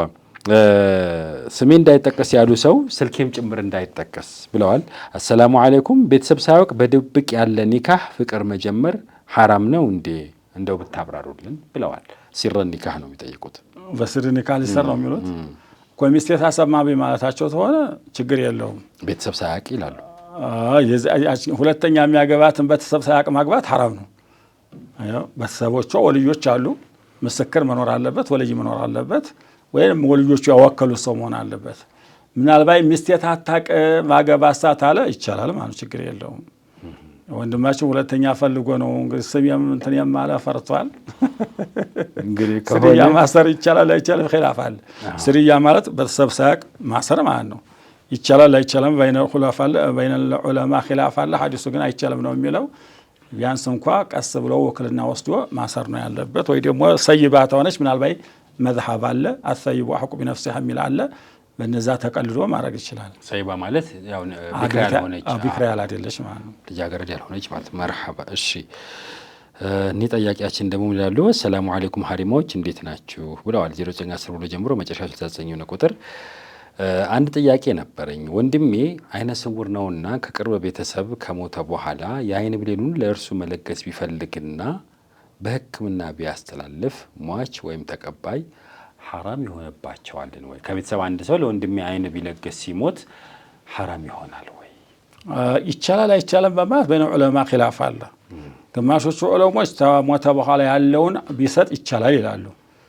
ስሜ እንዳይጠቀስ ያሉ ሰው ስልኬም ጭምር እንዳይጠቀስ ብለዋል። አሰላሙ አለይኩም ቤተሰብ ሳያውቅ በድብቅ ያለ ኒካህ ፍቅር መጀመር ሐራም ነው እንዴ? እንደው ብታብራሩልን ብለዋል። ሲር ኒካህ ነው የሚጠይቁት። በስር ኒካህ ሊሰር ነው የሚሉት። ኮሚስቴ ታሰማቢ ማለታቸው ተሆነ ችግር የለውም። ቤተሰብ ሳያውቅ ይላሉ። ሁለተኛ የሚያገባትን ቤተሰብ ሳያውቅ ማግባት ሐራም ነው። ቤተሰቦቿ ወልዮች አሉ፣ ምስክር መኖር አለበት፣ ወልይ መኖር አለበት፣ ወይም ወልዮቹ ያወከሉት ሰው መሆን አለበት። ምናልባት ሚስቴ ታታቅ ማገባሳት አለ ይቻላል ማለት ችግር የለውም። ወንድማችን ሁለተኛ ፈልጎ ነው እንግዲህ ስም እንትን የማለ ፈርቷል። እንግዲህ ስርያ ማሰር ይቻላል አይቻልም ኺላፍ አለ። ስርያ ማለት ቤተሰብ ሳያቅ ማሰር ማለት ነው። ይቻላል አይቻልም በይነ ዑለማ ኺላፍ አለ። ሐዲሱ ግን አይቻልም ነው የሚለው። ቢያንስ እንኳ ቀስ ብሎ ወክልና ወስዶ ማሰር ነው ያለበት። ወይ ደግሞ ሰይባት ሆነች ምናልባት መዝሐብ አለ አሰይቡ አህቁ ቢነፍሲሃ የሚል አለ። በነዛ ተቀልዶ ማድረግ ይችላል። ሰይባ ማለት ያው ቢክራ ያላደለች ማለት ነው፣ ልጃገረድ ያልሆነች ማለት መርሐባ። እሺ እኔ ጠያቂያችን ደግሞ ይላሉ ሰላሙ አለይኩም ሀሪማዎች እንዴት ናችሁ ብለዋል። 0910 ብሎ ጀምሮ መጨረሻ 69 ነው ቁጥር። አንድ ጥያቄ ነበረኝ። ወንድሜ አይነ ስውር ነውና ከቅርብ ቤተሰብ ከሞተ በኋላ የአይን ብሌኑን ለእርሱ መለገስ ቢፈልግና በሕክምና ቢያስተላልፍ ሟች ወይም ተቀባይ ሐራም ይሆንባቸዋልን ወይ? ከቤተሰብ አንድ ሰው ለወንድሜ አይን ቢለገስ ሲሞት ሐራም ይሆናል ወይ? ይቻላል አይቻልም በማለት በእነ ዑለማ ኺላፍ አለ። ግማሾቹ ዑለሞች ከሞተ በኋላ ያለውን ቢሰጥ ይቻላል ይላሉ።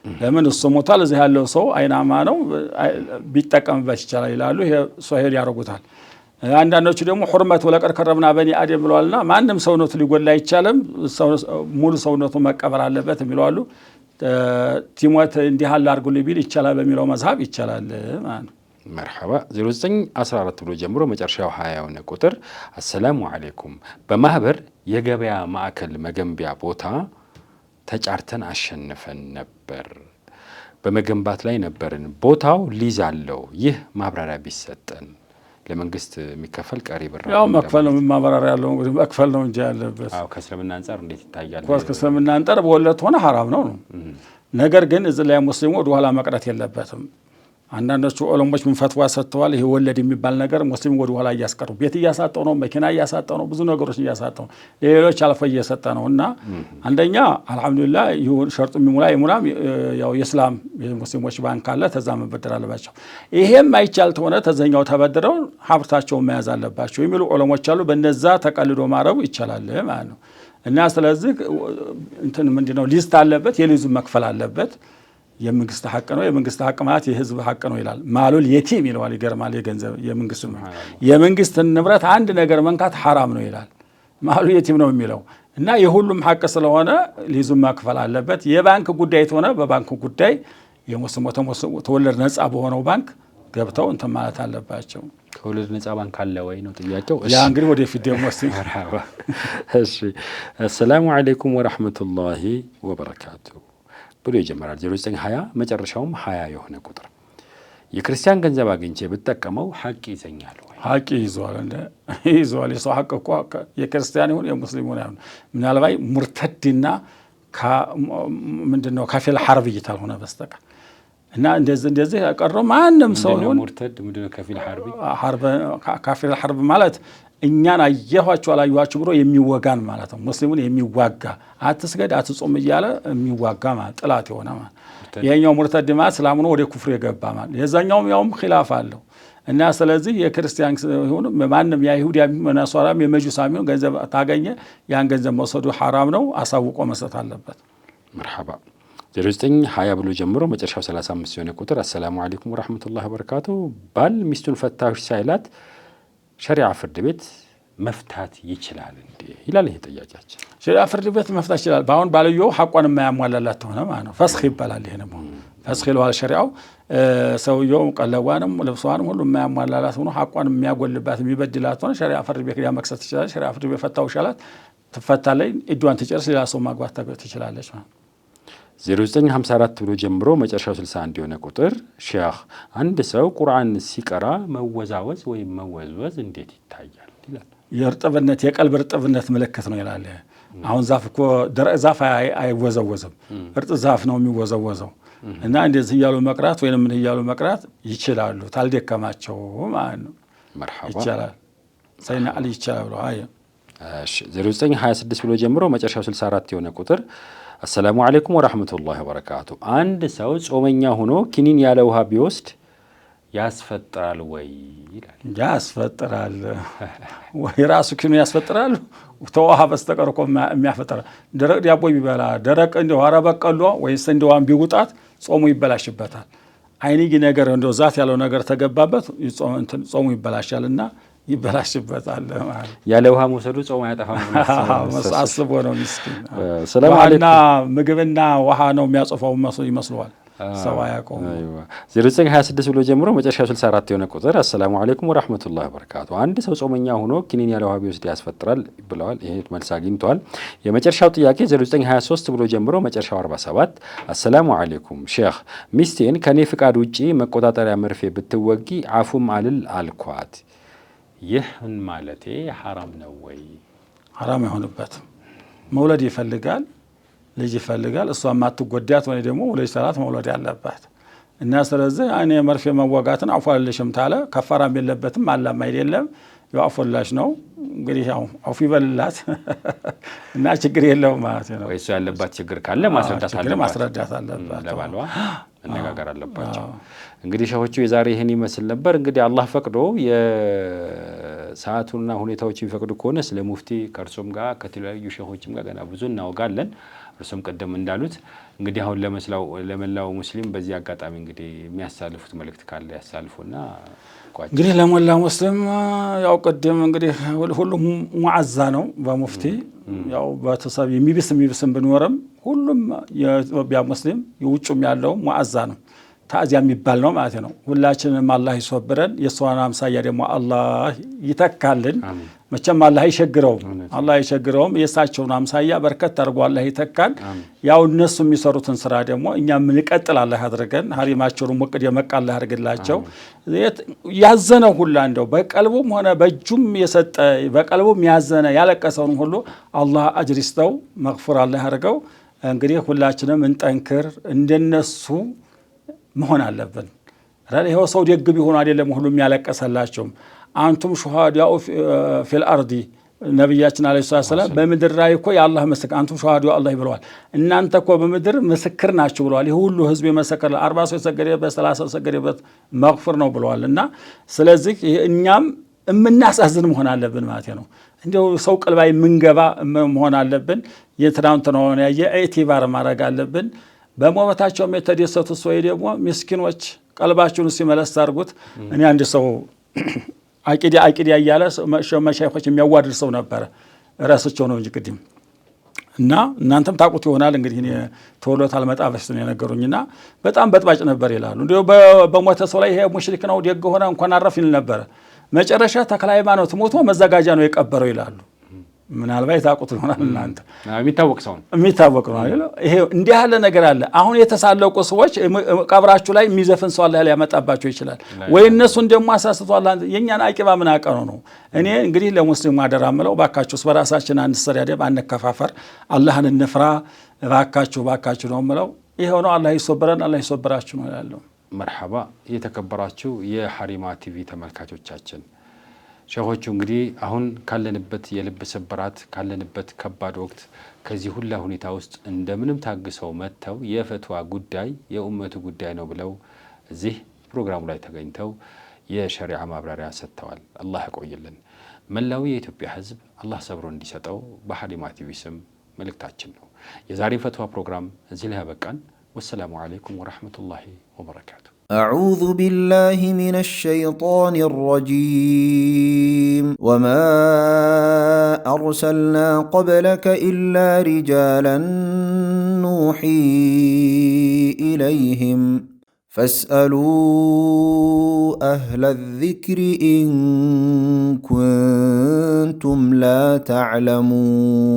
ለምን እሱ ሞቷል፣ እዚህ ያለው ሰው አይናማ ነው ቢጠቀምበት ይቻላል ይላሉ። ይሄ ሶሂህ ያደርጉታል። አንዳንዶቹ ደግሞ ሁርመቱ ለቀድ ከረምና በኒ አደም ብለዋልና ማንም ሰውነቱ ሊጎላ አይቻልም፣ ሙሉ ሰውነቱ መቀበር አለበት የሚለዋሉ። ቲሞት እንዲህ አለ አድርጉልኝ ቢል ይቻላል በሚለው መዝሐብ ይቻላል ማለት ነው። መርሐባ 0914 ብሎ ጀምሮ መጨረሻው 20 ቁጥር አሰላሙ አለይኩም በማህበር የገበያ ማዕከል መገንቢያ ቦታ ተጫርተን አሸንፈን ነበር። በመገንባት ላይ ነበርን። ቦታው ሊዝ አለው። ይህ ማብራሪያ ቢሰጠን። ለመንግስት የሚከፈል ቀሪ ብር ያው መክፈል ነው። ማብራሪያ ያለው እንግዲህ መክፈል ነው እንጂ ያለበት። አዎ ከእስልምና አንፃር እንዴት ይታያል? ከእስልምና አንፃር በወለድ ሆነ ሐራም ነው። ነገር ግን እዚህ ላይ ሙስሊሙ ወደ ኋላ መቅረት የለበትም። አንዳንዶቹ ዑለሞች ምን ፈትዋ ሰጥተዋል። ይሄ ወለድ የሚባል ነገር ሙስሊሙ ወደ ኋላ እያስቀሩ ቤት እያሳጠው ነው፣ መኪና እያሳጠው ነው፣ ብዙ ነገሮች እያሳጠው ነው፣ ሌሎች አልፎ እየሰጠ ነው። እና አንደኛ አልሐምዱሊላህ ይሁን ሸርጡ የሚሙላ ይሙላም ያው የእስላም የሙስሊሞች ባንክ አለ፣ ተዛ መበደር አለባቸው። ይሄም አይቻል ተሆነ ተዘኛው ተበድረው ሀብታቸውን መያዝ አለባቸው የሚሉ ዑለሞች አሉ። በነዛ ተቀልዶ ማረቡ ይቻላል ማለት ነው። እና ስለዚህ እንትን ምንድነው ሊስት አለበት፣ የሊዙ መክፈል አለበት። የመንግስት ሐቅ ነው። የመንግስት ሐቅ ማለት የህዝብ ሐቅ ነው ይላል። ማሉል የቲም ይለዋል። ይገርማል። የገንዘብ የመንግስት ነው። የመንግስትን ንብረት አንድ ነገር መንካት ሐራም ነው ይላል። ማሉ የቲም ነው የሚለው እና የሁሉም ሐቅ ስለሆነ ሊዙም መክፈል አለበት። የባንክ ጉዳይ ተሆነ በባንክ ጉዳይ የሙስሊሙ ተወለድ ነጻ በሆነው ባንክ ገብተው እንትን ማለት አለባቸው። ከወለድ ነጻ ባንክ አለ ወይ ነው ጥያቄው። ያ እንግዲህ ወደፊት ደግሞ እሺ አሰላሙ አለይኩም ወራህመቱላሂ ወበረካቱ ብሎ ይጀምራል። 0920 መጨረሻውም 20 የሆነ ቁጥር የክርስቲያን ገንዘብ አግኝቼ ብጠቀመው ሐቅ ይዘኛል ወይ? ሐቅ ይዟል። ይዟል። የሰው ሐቅ እኮ የክርስቲያን ይሁን የሙስሊም ይሁን ምናልባት ሙርተድና ምንድነው ከፊል ሐርብ ይታልሆነ በስተቀር እና እንደዚህ ያቀረው ማንም ሰው ይሁን ሙርተድ ምንድነው ከፊል ከፊል ሐርብ ማለት እኛን አየኋችሁ አላየኋችሁ ብሎ የሚወጋን ማለት ነው። ሙስሊሙን የሚዋጋ አትስገድ አትጾም እያለ የሚዋጋ ማለት ጥላት የሆነ ማለት ይሄኛው ሙርተድ ማለት እስላሙን ወደ ኩፍር የገባ ማለት የዛኛውም ያውም ኺላፍ አለው። እና ስለዚህ የክርስቲያን ይሁን ማንም የይሁዳ መናሷራም የመጁሳም ገንዘብ ታገኘ ያን ገንዘብ መውሰዱ ሐራም ነው። አሳውቆ መስጠት አለበት። መርሐባ 0920 ብሎ ጀምሮ መጨረሻው 35 የሆነ ቁጥር አሰላሙ አለይኩም ወራህመቱላሂ ወበረካቱ ባል ሚስቱን ፈታሽ ሳይላት ሸሪዓ ፍርድ ቤት መፍታት ይችላል እንዴ ይላል። ይሄ ጥያቄያችን ሸሪዓ ፍርድ ቤት መፍታት ይችላል። ባሁን ባልየው ሐቋን የማያሟላላት ሆነ ማለት ነው ፈስኽ ይባላል። ይሄ ነው ፈስኽ ይለዋል ሸሪዓው። ሰውየው ቀለቧንም ልብሷንም ሁሉ የማያሟላላት ሆኖ ሐቋን የሚያጎልባት የሚበድላት ሆነ ሸሪዓ ፍርድ ቤት መክሰስ ይችላል። ሸሪዓ ፍርድ ቤት ፈታው ይሻላት ትፈታለች። እጇን ትጨርስ ሌላ ሰው ማግባት ትችላለች ማለት 0954 ብሎ ጀምሮ መጨረሻው 61 የሆነ ቁጥር ሼህ አንድ ሰው ቁርአን ሲቀራ መወዛወዝ ወይም መወዝወዝ እንዴት ይታያል ይላል። የእርጥብነት የቀልብ እርጥብነት ምልክት ነው ይላል። አሁን ዛፍ እኮ ደረቅ ዛፍ አይወዘወዝም፣ እርጥብ ዛፍ ነው የሚወዘወዘው። እና እንደዚህ እያሉ መቅራት ወይንም ምን እያሉ መቅራት ይችላሉ ታልደከማቸው ማለት ነው። መርሐባ ይቻላል። ሰይና አሊ ይቻላል ብሎ አይ እሺ 0926 ብሎ ጀምሮ መጨረሻው 64 የሆነ ቁጥር አሰላሙ አለይኩም ወራህመቱላሂ ወበረካቱ አንድ ሰው ጾመኛ ሆኖ ኪኒን ያለ ውሃ ቢወስድ ያስፈጥራል ወይ ይላል። ያስፈጥራል ወይ ራሱ ኪኒን ያስፈጥራል። ተውሃ በስተቀር እኮ የሚያፈጥራ ደረቅ ዳቦ ቢበላ ደረቅ እንደው ኧረ በቀሎ ወይስ እንደዋን ቢውጣት ጾሙ ይበላሽበታል። አይንጊ ነገር እንደው ዛት ያለው ነገር ተገባበት ጾሙ ይበላሻልና ይበላሽበታል ማለት ያለ ውሃ መውሰዱ ጾም አያጠፋም አስቦ ነው ምስኪን። ሰላም አለይኩም። ምግብና ውሃ ነው የሚያጽፈው ይመስለዋል ሰው አያውቀውም። 0926 ብሎ ጀምሮ መጨረሻው 64 የሆነ ቁጥር አሰላሙ አለይኩም ወራህመቱላሂ ወበረካቱ። አንድ ሰው ጾመኛ ሆኖ ኪኒን ያለ ውሃ ቢወስድ ያስፈጥራል ብለዋል። ይሄ መልስ አግኝቷል። የመጨረሻው ጥያቄ 0923 ብሎ ጀምሮ መጨረሻው 47 አሰላሙ አለይኩም ሼህ፣ ሚስቴን ከኔ ፍቃድ ውጪ መቆጣጠሪያ መርፌ ብትወጊ አፉም አልል አልኳት። ይህን ማለቴ ሐራም ነው ወይ? ሐራም አይሆንበትም። መውለድ ይፈልጋል፣ ልጅ ይፈልጋል። እሷ ማትጎዳት ወይ ደግሞ ወለጅ ሰላት መውለድ ያለባት እና ስለዚህ እኔ መርፌ መወጋትን አፉ አልልሽም ታለ ከፈራም የለበትም አላም አይደለም ያው አፉላሽ ነው እንግዲህ ያው አፉ ይበልላት እና ችግር የለውም ማለት ነው። ወይ እሷ ያለባት ችግር ካለ ማስረዳት አለባት፣ ለባሏ መነጋገር አለባቸው። እንግዲህ ሸሆቹ የዛሬ ይህን ይመስል ነበር። እንግዲህ አላህ ፈቅዶ የሰዓቱና ሁኔታዎች የሚፈቅዱ ከሆነ ስለ ሙፍቲ ከእርሶም ጋር ከተለያዩ ሸሆችም ጋር ገና ብዙ እናወጋለን። እርሶም ቀደም እንዳሉት እንግዲህ አሁን ለመላው ሙስሊም በዚህ አጋጣሚ እንግዲህ የሚያሳልፉት መልእክት ካለ ያሳልፉና እንግዲህ ለሞላው ሙስሊም ያው ቀደም እንግዲህ ሁሉም ሙዓዛ ነው በሙፍቲ ያው በተሰብ የሚብስም ብንወርም ሁሉም የኢትዮጵያ ሙስሊም የውጭም ያለው ሙዓዛ ነው። ታዚያ የሚባል ነው ማለት ነው። ሁላችንም አላህ ይሶብረን፣ የሷን አምሳያ ደግሞ አላህ ይተካልን። መቼም አላህ አይሸግረውም። የእሳቸውን አምሳያ በርከት አድርጎ አላህ ይተካል። ያው እነሱ የሚሰሩትን ስራ ደግሞ እኛ ምንቀጥል አላህ ያድርገን። ሀሪማቸውን ወቅድ የመቃ አላህ ያድርግላቸው። ያዘነው ሁላ እንደው በቀልቡም ሆነ በእጁም የሰጠ በቀልቡም ያዘነ ያለቀሰውን ሁሉ አላህ አጅር ይስጠው፣ መግፉር አላህ ያድርገው። እንግዲህ ሁላችንም እንጠንክር፣ እንደነሱ መሆን አለብን። ይሄው ሰው ደግ ቢሆን አይደለም ሁሉም ያለቀሰላቸው። አንቱም ሹሃዳኡ ፊል አርዲ ነብያችን አለይሂ ሰላም በምድር ላይ እኮ የአላህ ምስክር አንቱም ሹሃዳኡ አላህ ብለዋል። እናንተ እኮ በምድር ምስክር ናችሁ ብለዋል። ይሄ ሁሉ ህዝብ የመሰከረ 40 ሰው የሰገደበት 30 ሰገደበት መግፍር ነው ብለዋል። እና ስለዚህ እኛም እምናሳዝን መሆን አለብን ማለት ነው። እንደው ሰው ቀልባይ ምንገባ መሆን አለብን። የትናንትናው የኢቲባር ማድረግ አለብን። በሞታቸውም የተደሰቱ ሰው ደግሞ ምስኪኖች ቀልባቸውን ሲመለስ አድርጉት። እኔ አንድ ሰው አቂዳ እያለ መሻይኾች የሚያዋድር ሰው ነበረ። ራሳቸው ነው እንጂ ቅድም እና እናንተም ታውቁት ይሆናል እንግዲህ እኔ ተወሎት አልመጣ በፊት ነው የነገሩኝና በጣም በጥባጭ ነበር ይላሉ። እንዴ በሞተ ሰው ላይ ይሄ ሙሽሪክ ነው ደግ ሆነ እንኳን አረፍ ይል ነበር። መጨረሻ ተክለ ሃይማኖት ሞቶ መዘጋጃ ነው የቀበረው ይላሉ። ምናልባት ታውቁት ይሆናል እናንተ የሚታወቅ ነው አይደል? ይሄ እንዲህ ያለ ነገር አለ። አሁን የተሳለቁ ሰዎች ቀብራችሁ ላይ የሚዘፍን ሰው አላህ ሊያመጣባቸው ይችላል ወይ እነሱን ደግሞ አሳስቷል። የኛን አቂባ ምን አቀኑ ነው? እኔ እንግዲህ ለሙስሊም አደራ ምለው ባካችሁ በራሳችን አንሰዳደብ፣ አንከፋፈር፣ አላህን እንፍራ። ባካችሁ ነው ምለው። ይሄው ነው። አላህ ይሶበረን፣ አላህ ይሶበራችሁ ነው ያለው። መርሐባ። የተከበራችሁ የሐሪማ ቲቪ ተመልካቾቻችን ሸሆቹ እንግዲህ አሁን ካለንበት የልብ ስብራት ካለንበት ከባድ ወቅት ከዚህ ሁላ ሁኔታ ውስጥ እንደምንም ታግሰው መጥተው የፈትዋ ጉዳይ የኡመቱ ጉዳይ ነው ብለው እዚህ ፕሮግራሙ ላይ ተገኝተው የሸሪዓ ማብራሪያ ሰጥተዋል። አላህ ያቆይልን። መላው የኢትዮጵያ ሕዝብ አላህ ሰብሮ እንዲሰጠው በሐሪማ ቲቪ ስም መልእክታችን ነው። የዛሬ ፈትዋ ፕሮግራም እዚህ ላይ ያበቃን። ወሰላሙ አለይኩም ወራህመቱላሂ ወበረካቱ። أعوذ بالله من الشيطان الرجيم وما أرسلنا قبلك إلا رجالا نوحي إليهم فاسألوا أهل الذكر إن كنتم لا تعلمون